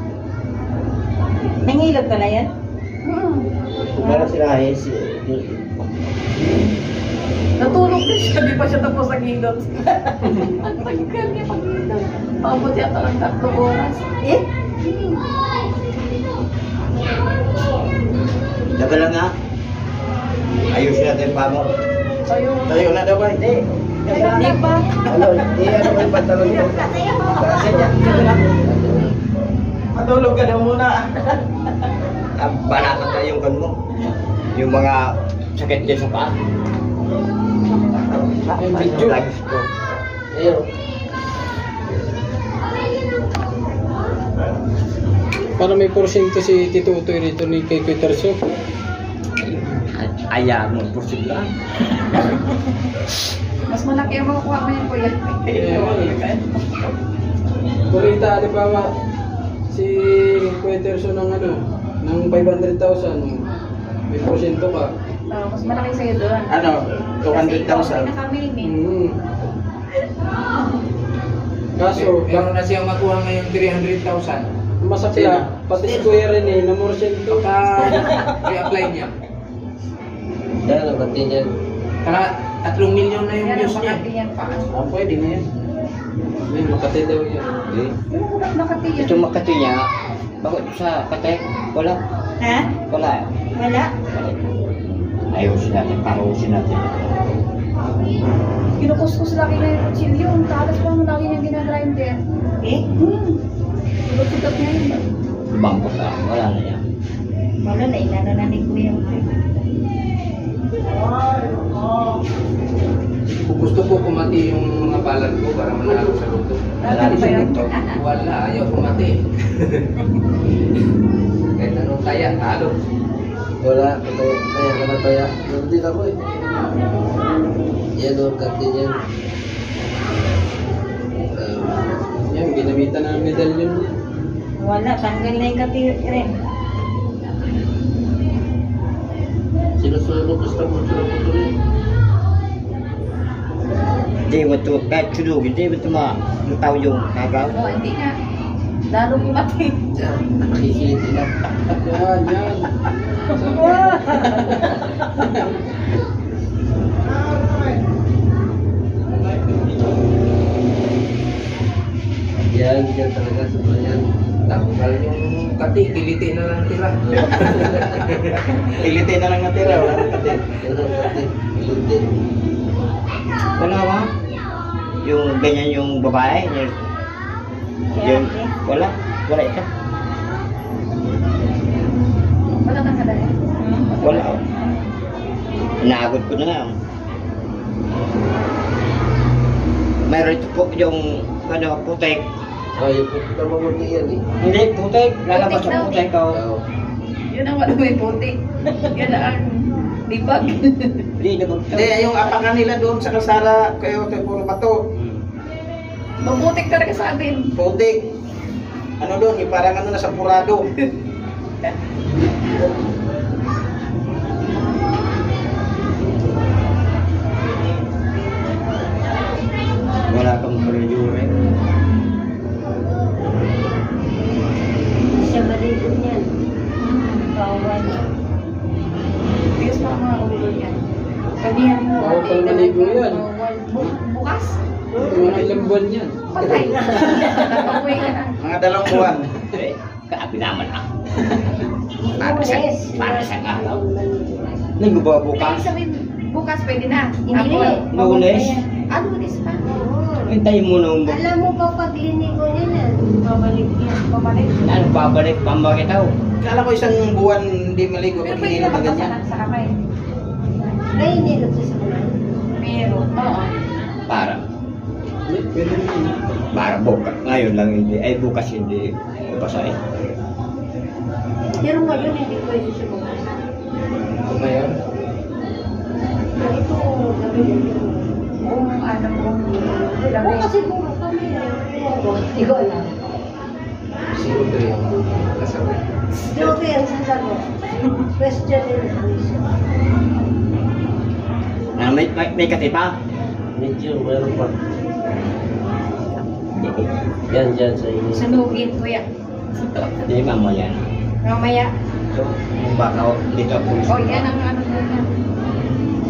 B: Nangilot ka na yan?
F: Meron sila si Joseph.
H: Natulog din siya, di pa siya tapos sa kilot. Ang tagal niya pag-kilot. Paabot yata ng 3 oras.
B: Eh?
D: Daga lang nga. Ayusin natin pa mo.
H: Ayun.
A: Tayo na daw ba? Hindi.
H: Hindi pa.
F: Ano yung pantalon mo?
A: Matulog ka daw muna.
D: Banatan na yung kan mo. Yung mga sakit din sa paa.
E: Yung video.
D: Lagis ko.
F: Ayun.
E: Para may porsyento si Tito Utoy rito ni kay Terso.
D: Ayaw mo, porsid lang.
H: Mas malaki ang makukuha mo yung kuya.
E: Kurita, di ba nga, si Kuya Terso ng ano, ng 500,000, may porsyento ka.
H: Mas malaki sa'yo doon.
A: Ano?
H: Kasi ikaw ang
A: 200,000.
H: nakamimik.
E: Kaso,
F: Meron na siyang makuha ngayon 300,000.
E: masakla, pati si Kuya Rene na porsyento.
F: I-apply niya.
D: Dahil ang pati niyan.
F: Para 3 milyon na yung
H: Yan ang
F: views niya.
H: Makati yan pa.
A: Ah, pwede na yan.
E: May Makati daw yan.
D: Eh.
H: Yung Makati yan.
D: Itong Makati niya, bakit sa Katay? Wala.
B: Ha?
D: Wala.
B: Wala?
D: Ayusin natin, parusin natin.
H: Kinukuskus laki na yung kutsilyo. Ang talas pa ang laki niyang ginagrinder.
B: Eh?
H: Sigat niya yun.
D: Bangkot ka, wala na yan.
B: Wala na, inano na ni Kuya.
F: Kung gusto ko kumati yung mga balat ko para manalo sa luto.
H: Ano ba yun?
F: Wala, ayaw kumati. Kahit anong taya, talo.
C: Wala, taya ka na taya. Nandun din ako eh.
F: Yan o, kati yan.
E: Yan, ginamitan ng medalyon.
B: Wala, tanggal na yung katirin.
F: Sinusunod ko sa tambutso ng putuloy.
D: Hindi mo ito, kahit sulog, hindi mo ito mataw yung kagaw.
H: Oo, hindi nga. Lalo pumati.
F: Diyan, nakikiliti lang.
E: Yan.
F: Yan, dyan talaga sa yan. Tanggal yung kati, kiliti na lang tira.
A: Ilitin na lang natira, wala nang kati.
F: Yan ang kati, kiliti.
D: Wala ba? Yung ganyan yung babae, yung wala, wala ito.
H: Wala kang kadali.
D: Wala. Inaagod ko na lang. Mayroon ito po yung ano, putek.
F: Ay, pupunta mo muna yan eh.
D: Hindi, putek. Lalabas
H: Putek daw,
D: sa putek ko.
F: Oo.
H: Yun ang wala may puti. Yun ang libag.
D: Hindi, nabag
A: Hindi, yung apakan nila doon sa kalsada, kayo tayo puro bato.
H: Mabutik talaga sa atin.
A: Putik. Ano doon, yung parang ano na sa purado.
D: Wala kang prejure.
G: Siya maligo niyan. Bawal.
H: Tigas pa ang mga ulo yan. Sabihan mo,
E: Bawal
H: ate,
E: pang maligo yan.
H: bawal. Bukas?
E: Mga ilang buwan yan.
H: Patay. Napakuwi ka na.
A: Mga 2 buwan.
D: Kaapi naman ako.
G: Para
D: sa araw. Linggo ba bukas?
H: Ibig sabihin, bukas pwede na.
G: Hindi.
D: Lunes?
H: Lunes pa.
D: Hintayin mo nung
G: Alam mo ba pag linigo niya na, babalik yan.
H: Pabalik.
D: ano, babalik pambakit ako.
A: Kala ko isang buwan hindi maligo
H: Pero
A: pag
H: pwede
A: hinila
H: naman
A: na ganyan.
H: sa kamay.
G: Ay, nilot sa kanal.
H: Meron. Oo.
D: Para.
E: Pwede rin yun.
D: Para bukas. Ngayon lang hindi. Ay bukas hindi. Basahin.
G: Pero ngayon hindi pwede siya bukas.
F: Kumayan.
G: Ito, gabi nito.
H: Kung ano, kung
G: Oo,
H: lamig.
G: kasi bukas kami. Hindi ko alam.
F: Siguro yung kasama.
G: Joke ang sasagot. Question and answer.
D: May katipa?
F: Medyo, meron pa. Yan, dyan sa inyo.
H: Sunugin, kuya.
D: Hindi mamo yan.
H: Mamaya.
D: So, yung baka dito ako.
H: O, yan ang ano na yan.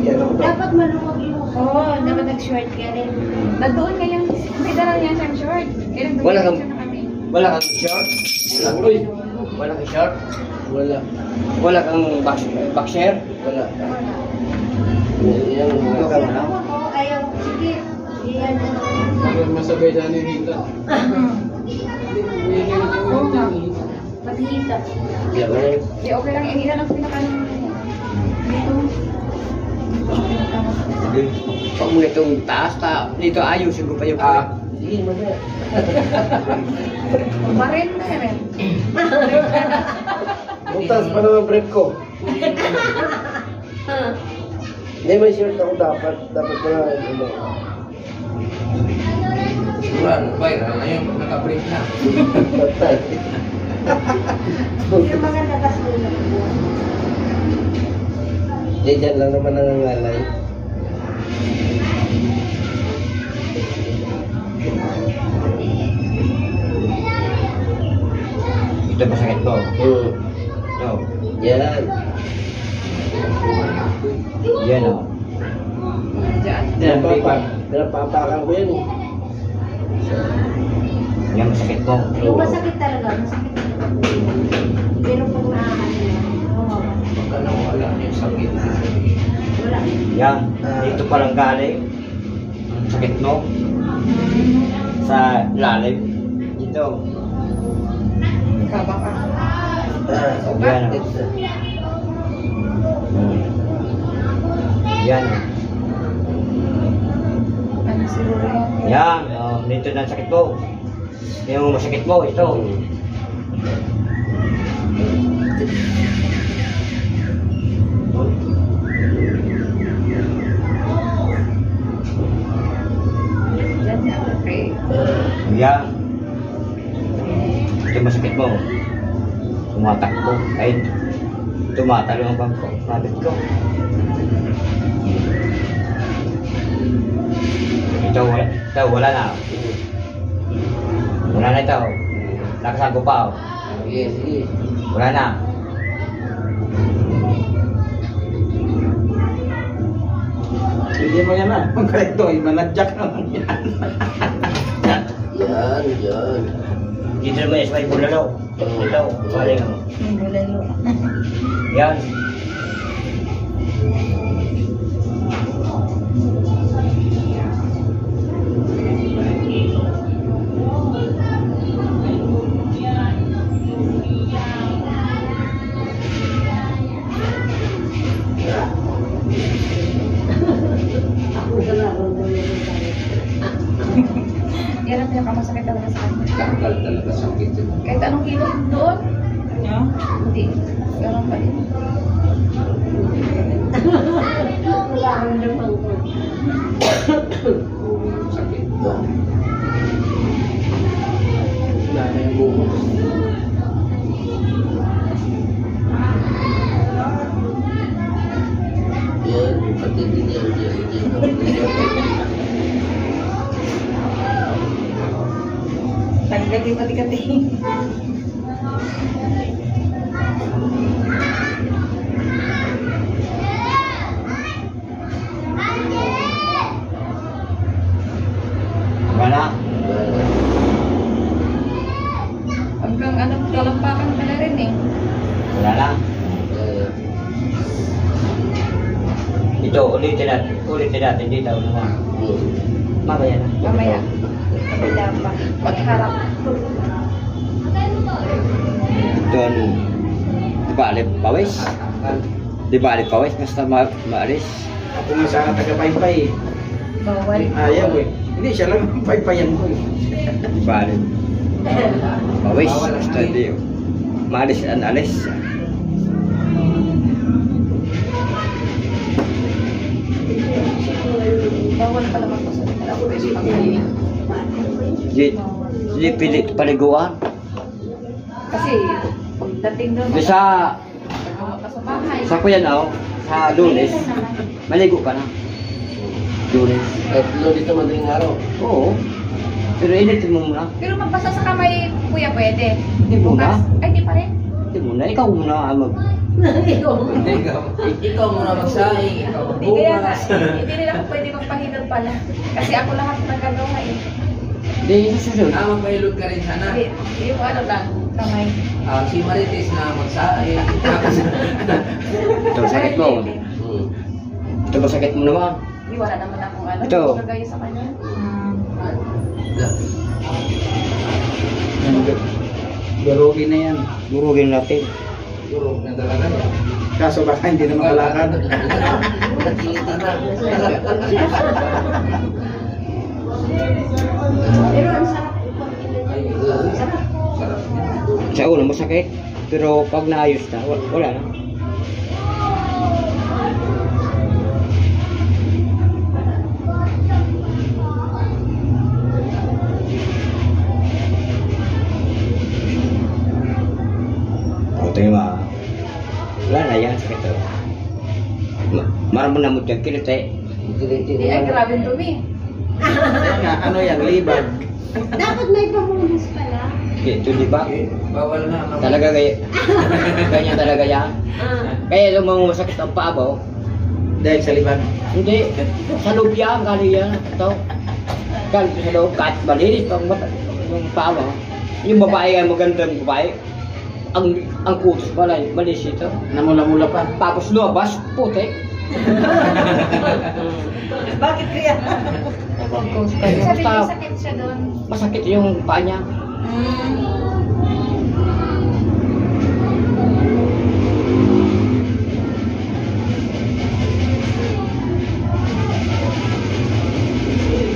F: Yan ako daw.
G: Dapat maluwag yung
H: Oo, dapat nag-short ka rin. Nandoon ka yung, may dala niya siyang short. Kaya nandun
D: Wala
H: ka
D: kang-
H: na kami.
D: Wala kang short?
F: Uy,
D: Wala kang short?
F: wala.
D: Wala kang boxer?
F: Wala.
H: Wala.
F: Yan,
D: Ito ka
F: wala.
D: wala?
G: Oo, ayaw. Sige. Iyan mo.
E: Para masabay sa ano yung hita.
H: Oo nga. Maghihita.
F: Yan, wala.
H: Di, okay lang. Hindi na lang pinakanan mo yan. Dito.
D: Pag mo itong taas, dito ayusin ko pa yung
F: Sige, mamaya.
H: Marin na rin.
F: Butas pa naman break ko. Hindi, may shirt ako dapat. Dapat ko na, ano.
I: Sigurado, viral na yun, naka-break na.
F: Tatay.
G: Yung mga labas nila.
F: Dyan lang naman nangangalay.
D: Ito masakit ko. Ito.
F: Yan.
D: Yan o.
H: Diyan.
D: Yan, paper.
F: Pinapapakan ko yan eh.
D: Yan masakit ko.
G: Yung masakit talaga. Masakit talaga. Pero pag nakakalimutan,
I: Baka nawala yung sakit na.
G: wala.
D: Yan. Dito pa lang galing. Sakit mo. Sa lalim. Dito.
H: Kabaka.
D: Yan o. Yan o.
H: Ano siguro yan?
D: Yan. Oh, dito na sakit mo. Yung masakit mo, ito. Yan. Ito masakit mo. Tumatakbo. Ay, tumatalo ang bangko. Rabbit ko. Ito wala na. Wala na ito. Nakasago pa.
I: Sige, sige.
D: Wala na.
A: Hindi mo yan ah. Magkarekto, manadyak naman yan.
F: Yan, yan.
D: Dito naman yung may bulalo. Ito, paling ano.
B: Bulalo.
D: Yan.
H: Yan ang pinakamasakit talaga sa akin.
I: Tanggal talaga sakit yun.
H: Kahit anong hilot doon, hindi. Ganun pa din.
I: Sakit.
F: Wala na yung buko. Yan, pati din yan.
B: Tanggal yung kati-kati.
D: Wala.
H: Hanggang ano, kalampakan ka na rin eh.
D: Wala na. Ito, ulitin natin dito naman. Mamaya na.
H: Mamaya. Kabila pa. Pagharap.
D: Ito ano. Di ba alip pawis? Di ba alip pawis? Basta maalis.
A: Ako nga sana taga-paypay eh.
B: Bawal.
A: Ayaw eh. Hindi, siya lang ang paypayan ko eh.
D: Di ba alip? Pawis. Basta di. Maalis an alis.
H: Bawal pala magpasalit. Ako pwede pag-iwi.
D: Di pilit paliguan.
H: Kasi pagdating doon,
D: Di sa
H: pagkawa ka sa bahay.
D: sa kuya na sa Lunes, maligo ka na. Lunes.
F: At dito madaling araw.
D: Oo. Pero initin mo muna.
H: Pero magbasa sa kamay, kuya, pwede.
D: Hindi muna.
H: Ay, di pa rin.
D: Hindi muna. Ikaw muna ang mag...
I: Hindi, ikaw muna magsaing, ikaw
H: Hindi kaya nga,
I: magbukas.
H: hindi nila ako pwede magpahilot pala. Kasi ako lahat nagagawa eh.
D: Hindi, susunod.
I: Magpahilot ka rin sana.
H: Hindi, yung ano lang, kamay.
I: Si Marites na magsaing.
D: Ito, sakit mo. Ito ba sakit mo naman?
H: Hindi, wala naman akong ano.
D: Ito.
H: Hindi ko kagaya sa kanya.
A: Garugi na yan.
D: Durugin natin.
I: Durog na talaga yan.
A: Kaso baka hindi na makalakad.
G: Pero ang sarap
I: Ay,
G: sarap.
I: sarap.
D: Sa una masakit. Pero pag naayos na, wala na. Ito yung mga... Wala na yan, sakit to. Maramo na mo dyan, kilite.
H: Hindi, ay grabe to me.
A: Ano yan, libag.
G: Dapat may pamulis pala.
D: Ito, di ba?
I: Bawal na.
D: Talaga kaya... Ganyan talaga yan. Kaya yung mga masakit ang paa ba?
A: Dahil sa libag.
D: Hindi, sa loob yan, galing yan. Ito. Galing sa loob, kahit malinis pang yung paa ba? Yung babae ay magandang babae. Ang kutos pala, malis ito.
A: Namula-mula pa.
D: Tapos lumabas, putik.
B: Bakit kaya?
H: Sabi niya,
D: Basta
H: sakit siya doon.
D: masakit yung paa niya.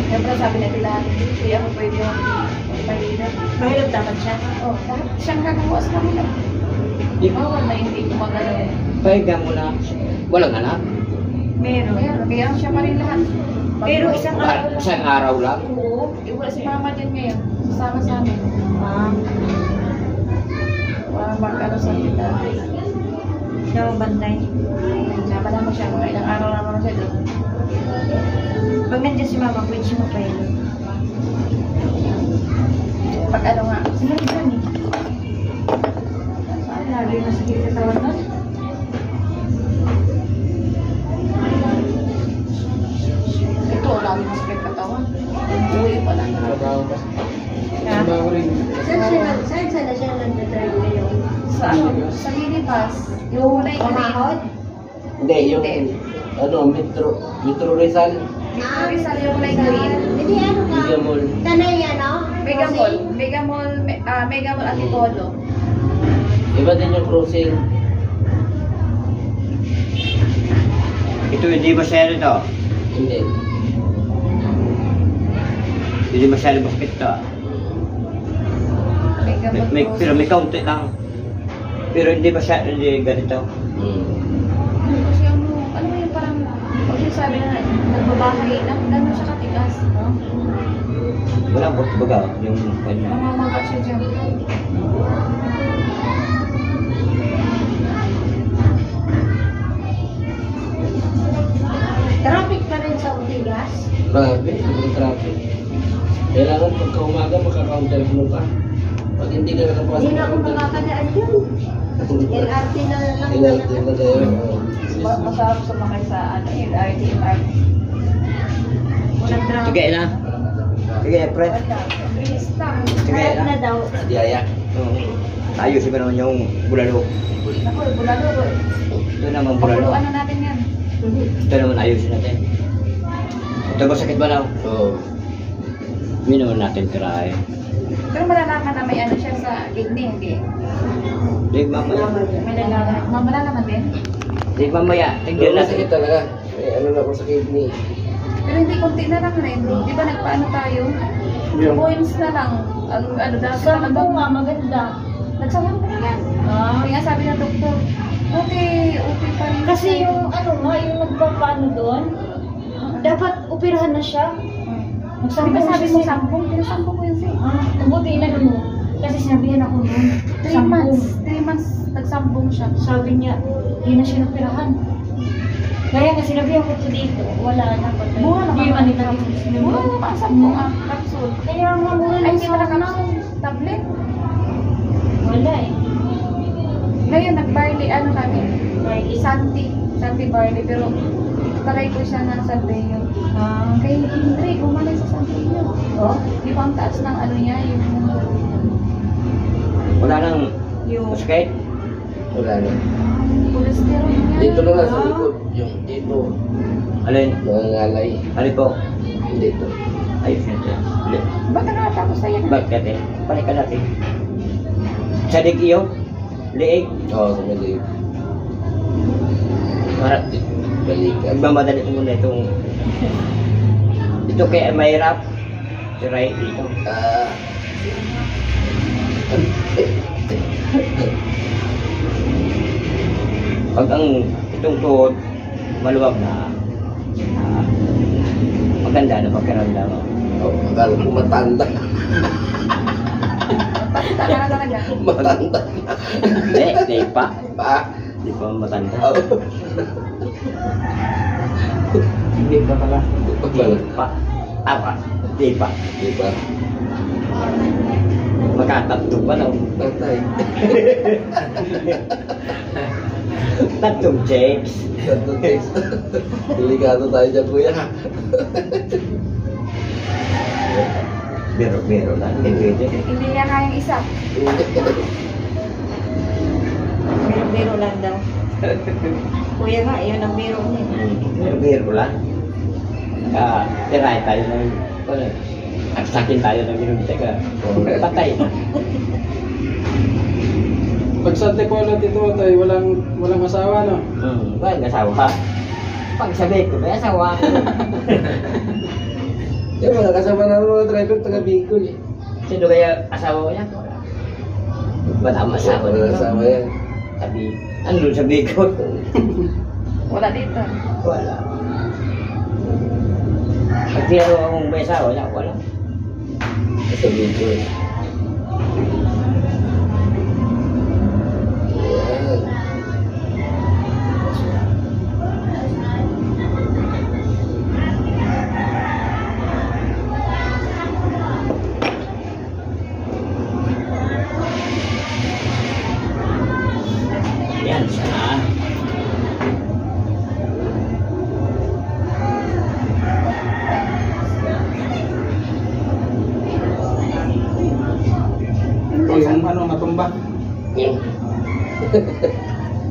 H: Siyempre sabi nila, hindi ako pwede yung mahirap.
B: Mahirap dapat siya.
H: Oh, lahat siyang gagawa sa kanila.
D: Di ba?
H: Bawal na hindi gumagalaw.
D: Pahiga mo na. Walang anak.
B: Meron.
H: Kaya siya pa rin lahat.
B: Pero isang araw lang.
D: Isang araw lang.
H: Oo, wala si mama dyan ngayon. Sama sa amin. Wala mag-ano sa kita.
B: Siya ang bantay.
H: Sama naman siya. Mga ilang araw naman siya doon.
B: Pag nandiyan si mama, pwede siya magpailo.
H: Pag ano nga.
B: Sinari dyan eh.
H: Saan lagi masakit ka tawag nun? Ito, lagi masakit ka tawag. Uy, wala na.
E: Trabaho ka.
H: Ha?
E: Trabaho rin.
G: Saan sana siya nagtatrago ngayon?
H: Sa ano? Sa minibus. Yung kulay green.
G: Pamahod?
F: Hindi, yung ano, Metro Rizal.
H: Victor Rizal yung kulay green.
G: Hindi ano ka?
F: Mega Mall.
G: Tanay ano?
H: Mega Mall. Mega Mall, Mega Mall Antipolo.
F: Iba din yung crossing.
D: Ito hindi masyado to.
F: Hindi.
D: Hindi masyado basket to.
H: Mega Mall.
D: Pero may kaunti lang. Pero hindi masyado, hindi ganito.
H: Kasi ano mo yung parang, pag yung sabi na nagbabahay, gano'n siya katigas, no?
D: Wala po, baga, yung kanya.
H: Mamamaga siya dyan.
G: Traffic pa rin sa Ortigas?
F: Grabe, sobrang traffic. Kailangan pagka umaga makaka-counterflow ka. Pag hindi ka nakapasok.
G: Hindi na ako makakadaan yun. LRT na lang.
F: LRT na tayo.
H: Masarap sumakay sa ano, yung RT.
B: Walang drama.
D: Sige na. Sige, pre.
H: Bilis lang.
D: Sige
G: Kahit
D: na.
G: na daw.
F: Diyaya.
D: Ayusin mo naman yung bulalo.
H: Ako, bulalo.
D: Ito naman bulalo.
H: Pakuluan na natin yan.
D: Ito naman ayusin natin. Ito ba sakit ba na?
F: Oo.
D: Minuman natin tirahe.
H: Pero malalaman na may ano siya sa kidney, hindi.
D: Di mamaya.
H: Malalaman din.
D: Di mamaya.
F: Pero
D: Tignan natin.
F: masakit talaga. May ano na ako sa kidney.
H: Pero hindi konti na lang rin. Di ba nagpaano tayo? Points na lang. Ano dati
B: Sa
H: na
B: mga maganda.
H: Nagsawang na yan. Kaya nga sabi ng doktor, okay pa rin.
B: Kasi yung ano nga, yung nagpapaano doon, dapat operahan na siya.
H: Di ba sabi mo sampung? Pinasampung ko yun siya.
B: Mabuti na mo. Kasi sinabihan ako noon.
H: 3 months. 3 months nagsampung siya.
B: Sabi niya, hindi na siya napirahan. Kaya nga sinabihan ko to dito, wala na.
H: Mura na
B: Hindi
H: ba?
B: man nila
H: Mura na ba ang sampung capsule?
B: Kaya nga mura
H: Ay,
B: lang
H: hindi pala
B: sa
H: capsule. Tablet.
B: Wala eh.
H: Ngayon, nag-barley, ano kami? Santi barley, pero palay ko siya ng Salveyo. Kay Henry, gumaling sa Salveyo.
B: Oh?
H: Di ba ang taas ng ano niya, yung
D: Wala nang sakit.
F: Wala na.
H: cholesterol niya.
F: Dito na lang sa likod. Yung dito.
D: Alin?
F: Nangangalay.
D: Alin po?
F: Dito.
D: Ayusin natin. Alin?
H: Ba't nakatapos na yan?
D: Bakit natin? Balikan natin. Sa dig iyo? Liig?
F: Oo, sa mali.
D: Para
F: Balikan.
D: magmamadali ko muna itong ito kaya mahirap. Try dito. Pag ang itong tuhod maluwag na maganda na pagkaramdam.
F: Akala ko matanda.
H: Basta na talaga.
F: Matanda.
D: Hindi pa.
F: Pa?
D: Hindi pa matanda.
E: Hindi pa pala.
D: Hindi pa. Apa? Hindi pa.
F: Di ba?
D: Magkatattong pa daw.
F: Tatay.
D: Tattong checks.
F: Tattoo text. Delikado tayo dyan, kuya.
D: Biro lang. Hindi.
H: Hindi niya kayang isa.
B: Biro lang daw. Kuya nga, yun ang biro niya.
D: Biro lang. Tirahin tayo ng aksakin tayo ng minumteka. Patay na.
E: Pag sa Antipolo, Tito Toy, walang asawa, no?
D: Walang asawa. Pag sabi ko, may asawa.
F: Yan, mga kasama na ng mga driver taga Bicol eh.
D: Sino kaya asawa ko yan? Wala ang asawa
F: Wala
D: dito.
F: asawa yan.
D: Sabi, andun sa Bicol.
H: Wala dito.
D: Wala. Pag tinanong akong may asawa, wala.
F: Sa video eh. Ayan.
D: Yan, sana.
A: Yung ano, matumba.
F: Yun.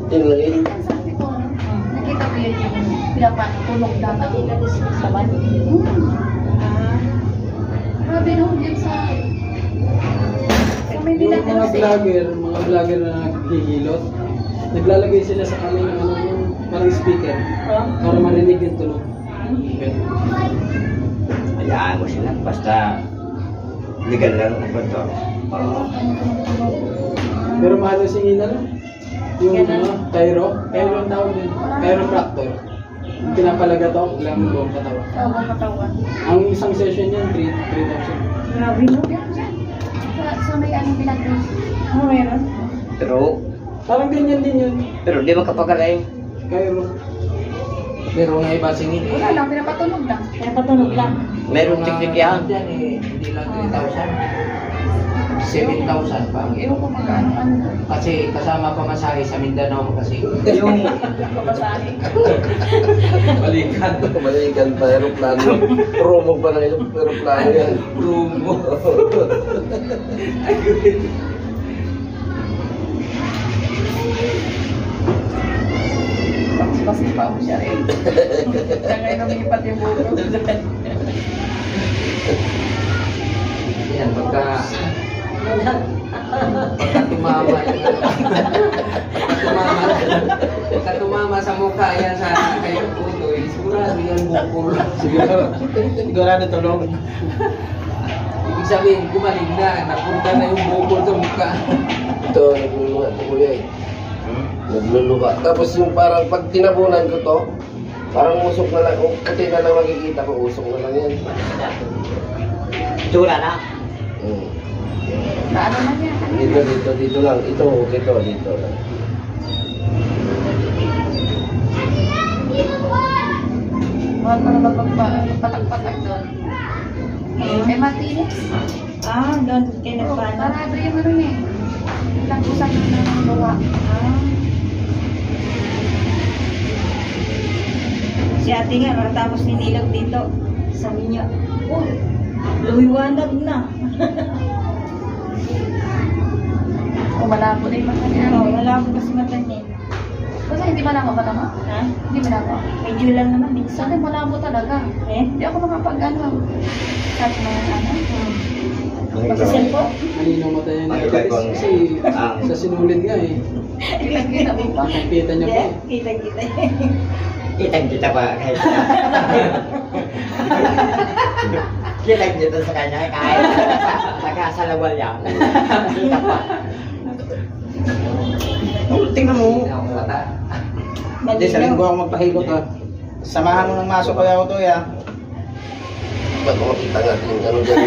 F: Yun lang yun.
H: Sabi ko, nakita ko yun yung pinapatulog dapat sa ban. Grabe no, dyan sa may
E: Yung
H: bilang
E: mga vlogger na naghihilot, naglalagay sila sa kamay ng ano yung parang speaker para marinig yung tunog.
D: Hayaan mo sila. Basta legal lang ang kwento.
E: Pero mahal yung singin na lang. Yung Cairo ang tawag din. Chiropractor. Pinapalaga to, lang buong katawan.
H: katawan.
E: Ang isang session yan, 3,000.
B: Grabe no?
H: Sa may anong pinag-dress.
B: Ano meron?
D: Pero,
E: Parang ganyan din yun.
D: pero di makapagaling.
E: Cairo.
I: Pero nga iba singin eh.
H: Wala lang, pinapatunog lang.
B: Pinapatunog lang.
D: Meron teknik yan.
I: Yan eh, hindi lang 3,000. 7,000 pa.
H: Ewan ko magkano, ano doon.
I: Kasi kasama pa masahe sa Mindanao kasi.
D: Yung,
I: Balikan.
F: Balikan pa, aeroplano. Promo pa ng aeroplano yan.
I: Promo.
H: Pasipa mo siya rin. Kaya ngayon lumipat yung buko.
I: Yan, pagka tumama pagka tumama sa mukha yan sa kayo puto, sigurado yan bukol.
A: Sigurado tulog.
I: Ibig sabihin, gumaling na, napunta na yung bukol sa mukha.
F: Ito, nagluluha ito kuya eh. Nagluluha. Tapos yung parang pag tinabunan ko to, parang usok na lang. Kung puti na lang makikita ko, usok na lang yan.
D: tsura na.
H: Paano man yan?
F: Dito lang. Ito lang.
H: Huwag mo na magpatak-patak doon. Eh, Martinez.
B: Ah, doon kayo nagpaano.
H: Parado yung ano eh. Nagusap na ng luwa.
B: Si ate nga, matapos ninilag dito. Sabi niya, oh, lumiwanag na.
H: O malabo na yung mata niya.
B: Oo, wala ko kasi mata niya.
H: Kasi hindi malabo ba tama?
B: Ha?
H: Hindi malabo.
B: Medyo lang naman
H: Sa
B: minsan.
H: akin malabo talaga.
B: Eh?
H: Hindi ako makapag-ano. Sabi mo yung ano.
B: Pagsaselfon?
E: Malinaw mata yan.
D: Makita ko ang-
E: Kasi sa sinulid nga eh.
H: Kita mo pa.
E: Nakikita niya pa eh.
B: Kita-kita.
D: Kitang-kita pa kahit kitang-kita sa kanya kahit nakasalawal yan. Kita pa.
A: Tingnan mo.
I: Hindi ako mata.
A: Hindi, sa linggo ako magpahilot ha. Samahan mo ng maso kaya ako to ya.
F: Ba't makita natin yung ano dyan?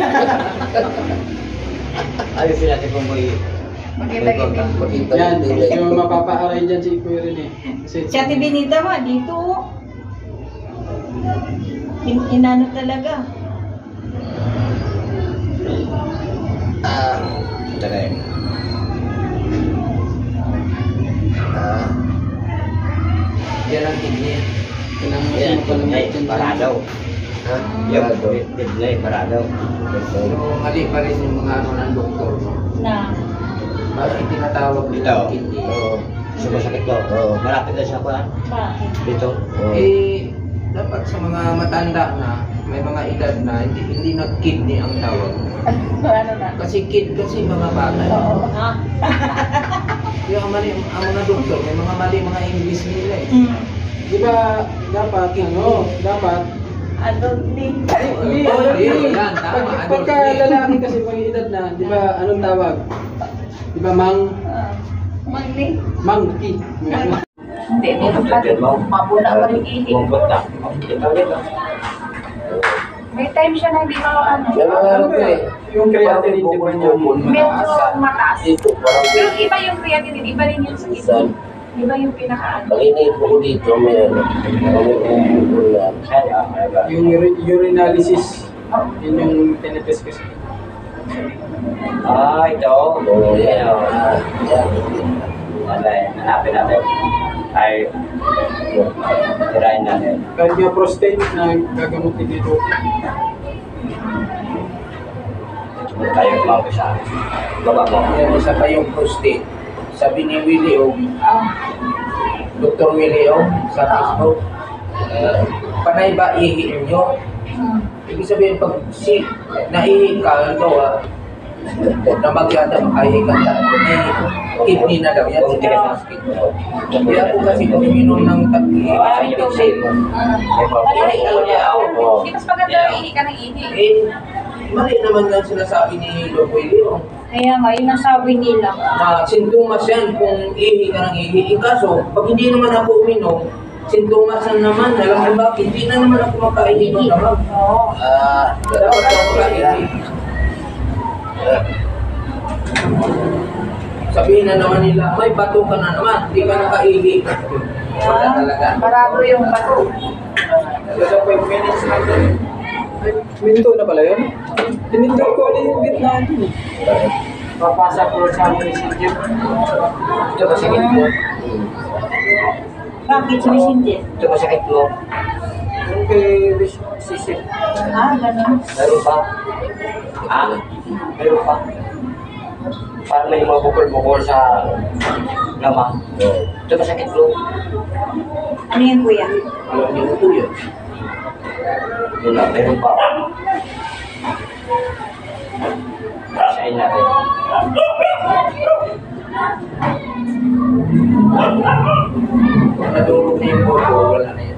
D: Ayusin natin kung may
H: Magkita-kita.
F: Makita
E: Yan,
F: natin
E: yung mapapaaray dyan si Kuya rin eh. Kasi
B: Si ate Benita ba, dito. Inano talaga.
D: Direct.
I: Yan ang kidney.
D: Yan, ay, parado.
F: Ha?
D: Yung
F: Parado.
D: kidney, parado.
I: Pero mali pa rin yung mga ano ng doktor.
B: Na,
I: Parang tinatawag
D: Ito.
I: kidney.
F: Oo.
D: Sumasakit ko.
F: Oo.
D: Malapit na siya pa.
B: bakit?
D: Dito.
F: Oo.
I: Eh, dapat sa mga matanda na, may mga edad na, hindi na kidney ang tawag.
H: Ano na?
I: Kasi kasi mga bata.
H: Oo.
B: Ah,
I: Yung mali, ang mga doktor, may mga mali mga English nila eh.
E: di ba dapat dapat
B: adult din.
E: hindi,
I: Oo,
E: hindi.
I: yan, tama,
E: Pagka
I: adult.
E: lalaki kasi pag edad na, di ba anong tawag? Di ba
H: Magli.
E: monkey?
H: Hindi, meron pa rin. Mabula pa rin ihip.
D: Huwag na.
H: May time siya na hindi pa ano.
F: Yan ang ano ko eh.
C: Yung creatinine ba niya?
H: Medyo mataas.
F: Dito, parang
H: Pero iba yung creatinine, iba rin yung sa
F: Saan?
H: Iba yung pinaka
F: Pag iniipo ko dito, may ano.
C: Yung urinalysis. Yun yung tinitest ko.
D: Ito.
F: Oo, yan.
D: Hanapin natin. Ay, tirahin natin.
C: Kahit nga prostate na gagamutin dito.
D: Tayo kumawag sa baba mo.
I: Yan, isa pa yung prostate. Sabi ni Willie O, Dr. Willie O, sa Facebook, panay ba ihiin nyo? Ibig sabihin, pag naihi ka, ito na magyada makahihi ka na, kidney na daw yan. Kaya po kasi kung uminom ng
H: Hindi mas maganda yung ihi ka ng ihi.
I: mali naman yan sinasabi ni Dr. Willie O.
B: Kaya nga, yun ang sabi nila.
I: Na sintomas yan kung ihi ka ng ihi. Kaso, pag hindi naman ako uminom, sintomas na naman. Alam mo ba, hindi na naman ako makaihi ng damag.
B: Oo.
I: Dapat ako makaihi. Sabihin na naman nila, may bato ka na naman, hindi ka nakaihi. Wala talaga.
H: Parado yung bato.
I: Talaga 5 minutes lang din.
C: Minto na pala yun? Pininto ko ulit yung gitna dun. Papasa ko sa messenger.
D: Ito masakit mo.
B: Bakit sumisindi?
D: Ito masakit mo.
C: Yung kay Sisip.
B: Ganun.
D: Meron pa? Meron pa? Parang may mga bukol-bukol sa lamang. Ito masakit mo.
B: Ano yun, kuya?
I: Alam niyo po yun.
D: Yun lang, meron pa. Sain natin.
I: Kung nadurog na yung bobo, wala na yan.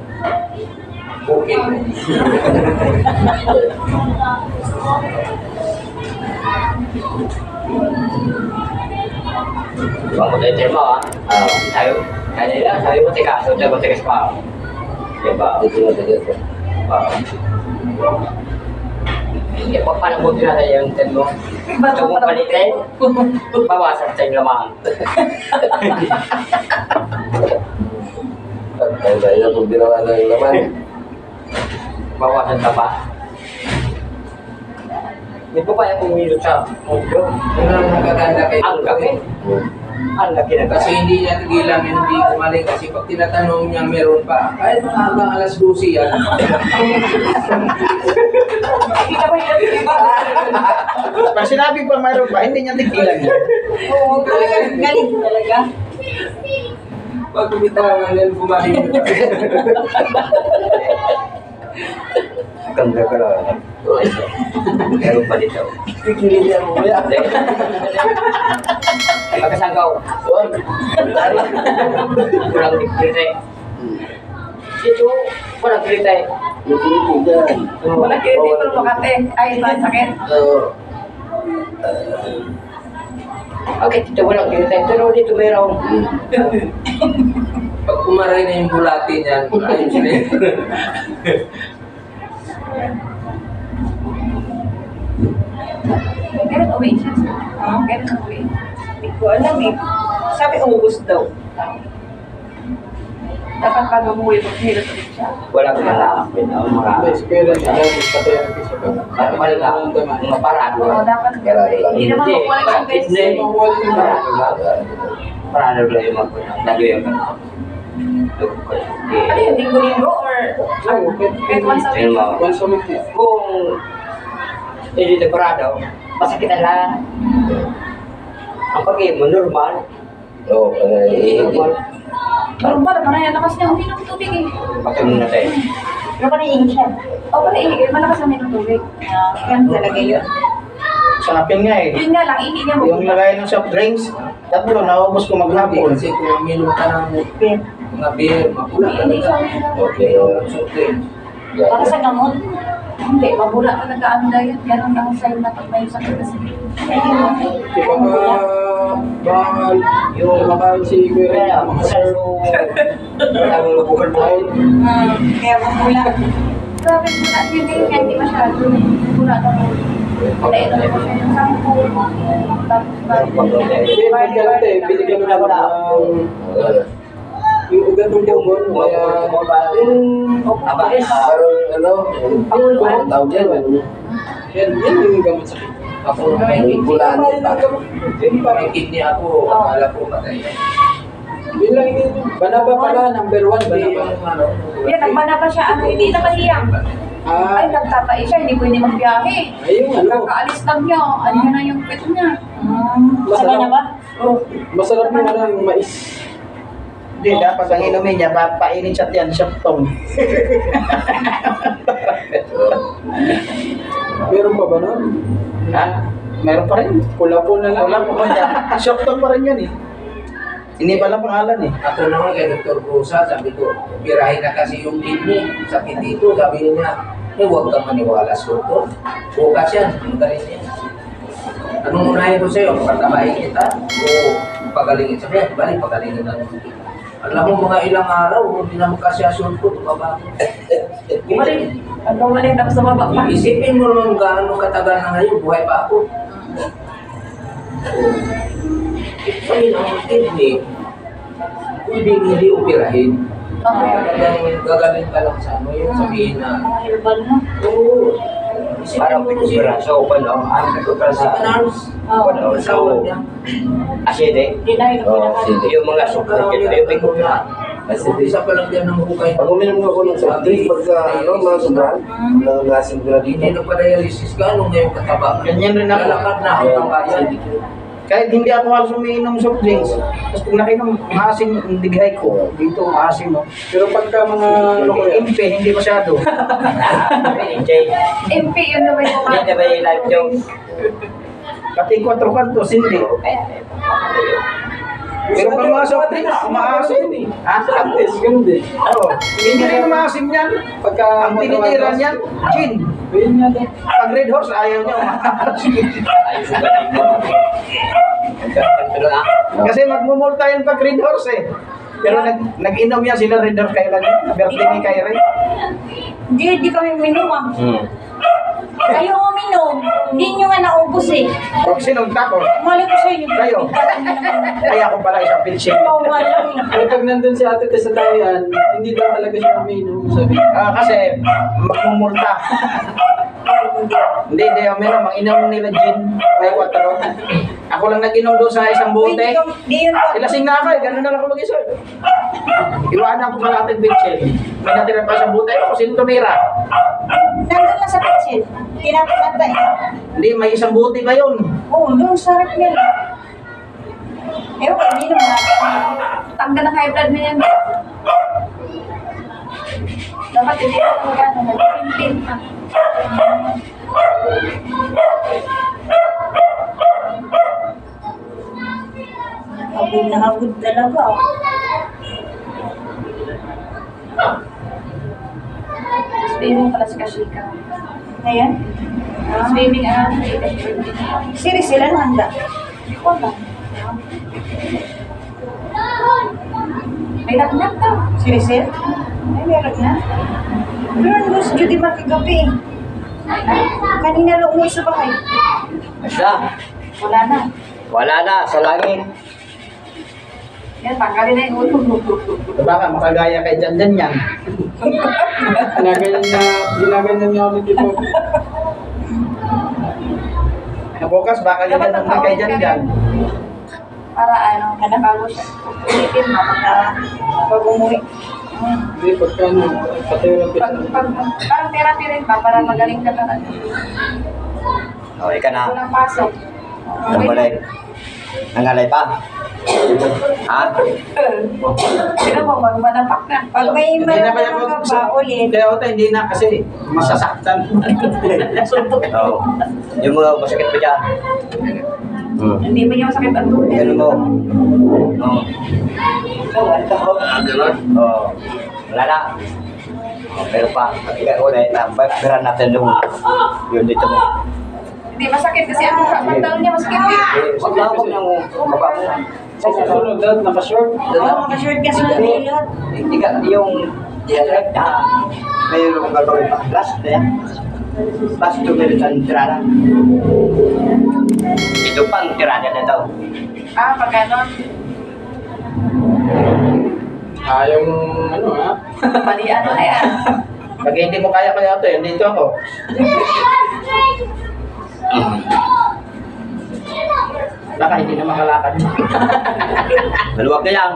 I: Bukil.
D: Ibang mo tayo mo Tayo, kanila, sabi mo tigas, sabi mo tigas pa. Diba?
F: Dito na dito.
D: Hindi pa panabuti natin yung tin mo. Gusto mong palitin? Bawasan sa yung lamang.
F: Ang dahil kung ginawa na yung laman.
D: Bawasan ka pa. Hindi po kaya pumilot sa mundo.
I: Yun ang nagaganda kay
D: Ang laki. Ang laki na
I: Kasi hindi niya tigilan, hindi kumaling. Kasi pag tinatanong niya meron pa, kahit mga hanggang alas 12 yan.
A: Pag sinabi pa mayroon pa, hindi niya tigilan yan.
B: Oo, galing talaga.
I: Pag kumitawan yan, bumalik.
D: Ganda ka lang. Meron pa dito.
F: Pigilin niya mo ya.
D: Magkasanggaw. Walang dikirite. Dito, walang kirite.
H: Wala kiriti pero makate. Ay, sakit.
D: Bakit dito walang kirite? Pero dito mayroon.
I: Pag kumaray na yung bulati niyan, ayos na yun.
H: Kailan uwi siya? Kailan uwi?
B: Hindi ko alam eh. Sabi, ubus daw.
H: Dapat pag umuwi, maghilot ulit siya.
D: Walang malapit. Ang mga...
C: May experience na dahil patherapy siya.
D: Parang mga parado.
H: Oo, dapat hindi naman makuha yung beses.
D: Parado lang yung mga lalo yung
H: Ano yun, linggo-linggo or kahit once a week?
C: Once a week.
D: Kung hindi na parado, masakitan lang. Ang pag-iim mo, normal.
F: Oo,
D: Normal.
H: Pero ba, parang yan lakas niya uminom ng tubig eh.
D: Pag-iim natin.
B: Pero paniingin siya.
H: O pala malakas na uminom ng tubig.
B: Yan talaga yun.
A: Sanapin nga eh.
H: Yun nga lang, hindi niya
A: Yung lagay ng soft drinks, tapos naubos ko maghapon.
I: Kasi kung uminom ka ng mga beer, mapula
H: Hindi siya
I: talaga.
H: uminom.
F: Okay.
I: Soft drinks.
B: Para sa gamot.
H: Hindi, mabula talaga ang diet. Ganun ang sign na pag may sakit kasi.
C: Di ba bawal yung makal si Kuya mga sir.
D: Ang bukal-bukal.
B: Kaya mamula.
H: gamit mo na hindi niya, hindi masyado. Wala na mo. Wala na mo siya ng sampo. Tapos
C: Hindi, pagkalate, binigyan mo naman yung ugat ng bumbon, kaya yung
F: Parang ano, ang tawag yan.
C: yan yung gamot sa
I: Ako may kidney.
F: Bulan.
I: May kidney ako. Akala ko patay.
C: yun lang yun. Banaba pala, number 1,
I: Hindi
C: banaba.
I: yung ano.
H: yan, nagbana pa siya. Ano, hindi naman iyang. Ay, nagtatai siya, hindi pwede magbiyahe.
C: Ayun, ano,
H: Kakaalis lang niya. Ano na yung pet niya.
C: Masarap.
H: na ba?
C: oh, masarap yung ano, yung mais.
A: Hindi, dapat ang inumin niya, papainin siya yan, syaptong.
C: Meron pa ba nun?
A: Ha? Meron pa rin.
C: Pula-pula na lang.
A: Wala pa ba yan? Syaptong pa rin yan eh. Hindi pa lang pangalan eh.
I: Ako naman kay Dr. Rosa, sabi ko, birahin na kasi yung kidney. Sakit dito, sabi niya, huwag kang maniwala sa doktor. Bukas yan, magaling yan. Anong unahin ko sa'yo? Pagtabahin kita o pagalingin? Sabi niya, balik, pagalingin na. Alam mo, mga ilang araw, hindi na magkasya sulpo, tumaba. Gumaling.
H: Ang gumaling tapos sa baba pa.
I: Isipin mo naman gaano katagal na ngayon, buhay pa ako. Sabi ng kidney, hindi operahin. Gagaling ka lang sa ano, yung sabihin na,
H: Mga herbal na.
I: oo,
D: Parang pagkupiraso ko, no? Ang nagkupiraso.
H: Oo.
I: asawa niya.
D: Aside.
H: Hindi na yun.
D: Yung mga support, yung pagkupiraso.
I: Kasi isa pa lang yan ng hukay.
F: Pag uminom ako ng soft drink, pagka ano, mga sobrang, nangasim ko na dito.
I: Hindi nagpa-dialysis ka, anong ngayong kataba?
A: Ganyan rin ako.
I: Lalakad na ako ng bayan.
A: Kahit hindi ako halos umiinom soft drinks. Tapos kung nakinom, maasim ang digay ko. Dito, maasim mo.
C: Pero pagka mga ano ko yan,
A: Impe, hindi masyado.
D: Jay,
H: MP yun naman yung
D: hindi na ba yung live joke?
A: Pati 4 kantos, hindi. Pero pag mga soft drinks, maasim. Ha?
C: Antes, ganun din.
A: Oo. Hindi rin maasim yan.
C: Pagka
A: Ang tinitiran yan, gin.
C: Ayun nga din.
A: Pag Red Horse, ayaw niya umaasim.
D: Ayos yung galing mo. Pero na,
A: Kasi magmumulta yun pag Red Horse eh. Pero nag-inom yan sila Red Horse kailan yun? Birthday ni Kyrie.
H: Hindi kami uminom ah. Kayo uminom. Hindi nyo nga naubos eh.
A: Pag sinunta ko,
H: Mali ko sa inyo.
A: Kayo. kaya ko pala isang pinsin.
H: Bawa lang.
C: Pero pag nandun si Ate Tess sa tayan, hindi daw talaga siya umiinom. Sabi,
A: Kasi magmumulta. Hindi, uminom. Ang inom nila gin, ay 4. Ako lang nag-inom doon sa isang bote.
H: Hindi yun po.
A: Ilasing na ako eh, ganun na lang ako mag-isa. Iwanan ko sa ating pinsin. May natira pa sa bote. Ako, sino tumira?
B: Nandun lang sa kitchen. Kinapatay.
A: Hindi, may isang bote ba yun?
H: Oo, doon sa rep nila. Ewan ko, hindi naman natin. Tanggal ng high blood na yan. Dapat hindi ko magano, nag-pimpin pa.
B: Habog na habog talaga.
H: Swimming pala si Kashika.
B: Ayan.
H: Swimming
B: Siri sila handa.
H: Wala. May lagnat daw.
B: Siri sir. Ay, meron na. Pero nandun si Judy Mar kagabi. Kanina lang umuwi sa bahay.
D: Basta,
H: Wala na.
D: wala na sa langit.
H: Yan, tanggalin na yung ulo.
A: Baka makagaya kay Janjan yan.
C: ginaganyan niya ulit ito.
A: Bukas baka ganyan naman kay Janjan.
H: Para ano, bago siya. Ulitin mo pag umuwi.
C: Hindi, pagka ano, pa-therapy.
H: Parang therapy rin pa, para magaling ka talaga.
D: Okay ka na.
H: Walang pasok.
D: Ano ba like? Nangalay pa? Ha?
H: Sino mo, magmanapak na.
B: Pag may
A: Hindi na kaya
B: ka
A: ko
B: pa ulit.
A: Hindi ako hindi na kasi masasaktan.
D: Oo. Yung mga masakit pa dyan.
H: Hindi mo yung sakit ang tulad.
D: Ganun mo. Oo.
F: Ganun.
D: Oo. Wala na. Pero pa, ikaw ulit, background natin yung dito mo.
H: Hindi, masakit kasi ang pagtalo niya masakit eh.
D: Huwag na huwag nang baba mo.
C: Sa susunod, dahil naka-short.
B: Oo, makashort ka sa nilot.
D: Hindi ka, yung direct na mayroon kang gagawin pa. Last na yan. Last 2 minutes ang tirada. Ito pang tirada na daw.
H: Ah, pag ganon.
E: Yung ano ha?
H: Mali ano na yan.
I: Pag hindi mo kaya kaya ito, dito ako. Baka hindi na makalakad.
D: Maluwag na yan.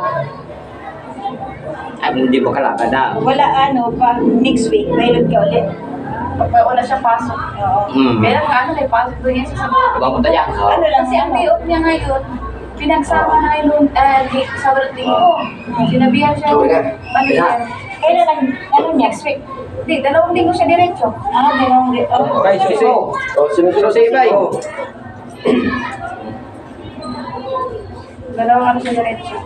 D: Ay, hindi mo kalakad na.
B: Wala ano, pag next week, mayroon ka ulit.
H: Pag wala siya pasok.
B: Oo.
H: Pero nga ano, may pasok doon yan sa sabaw.
D: Pumunta yan.
B: Ano lang
H: Kasi ang day off niya ngayon, pinagsama na ngayon Sabado at Linggo. Sinabihan siya ng manager.
B: Kailan lang, ano niya?
H: Next week. Hindi, 2 linggo siya diretso.
B: Dalawang dito. Oh.
I: Okay, susi. Susi, bay.
H: 2 ano siya diretso.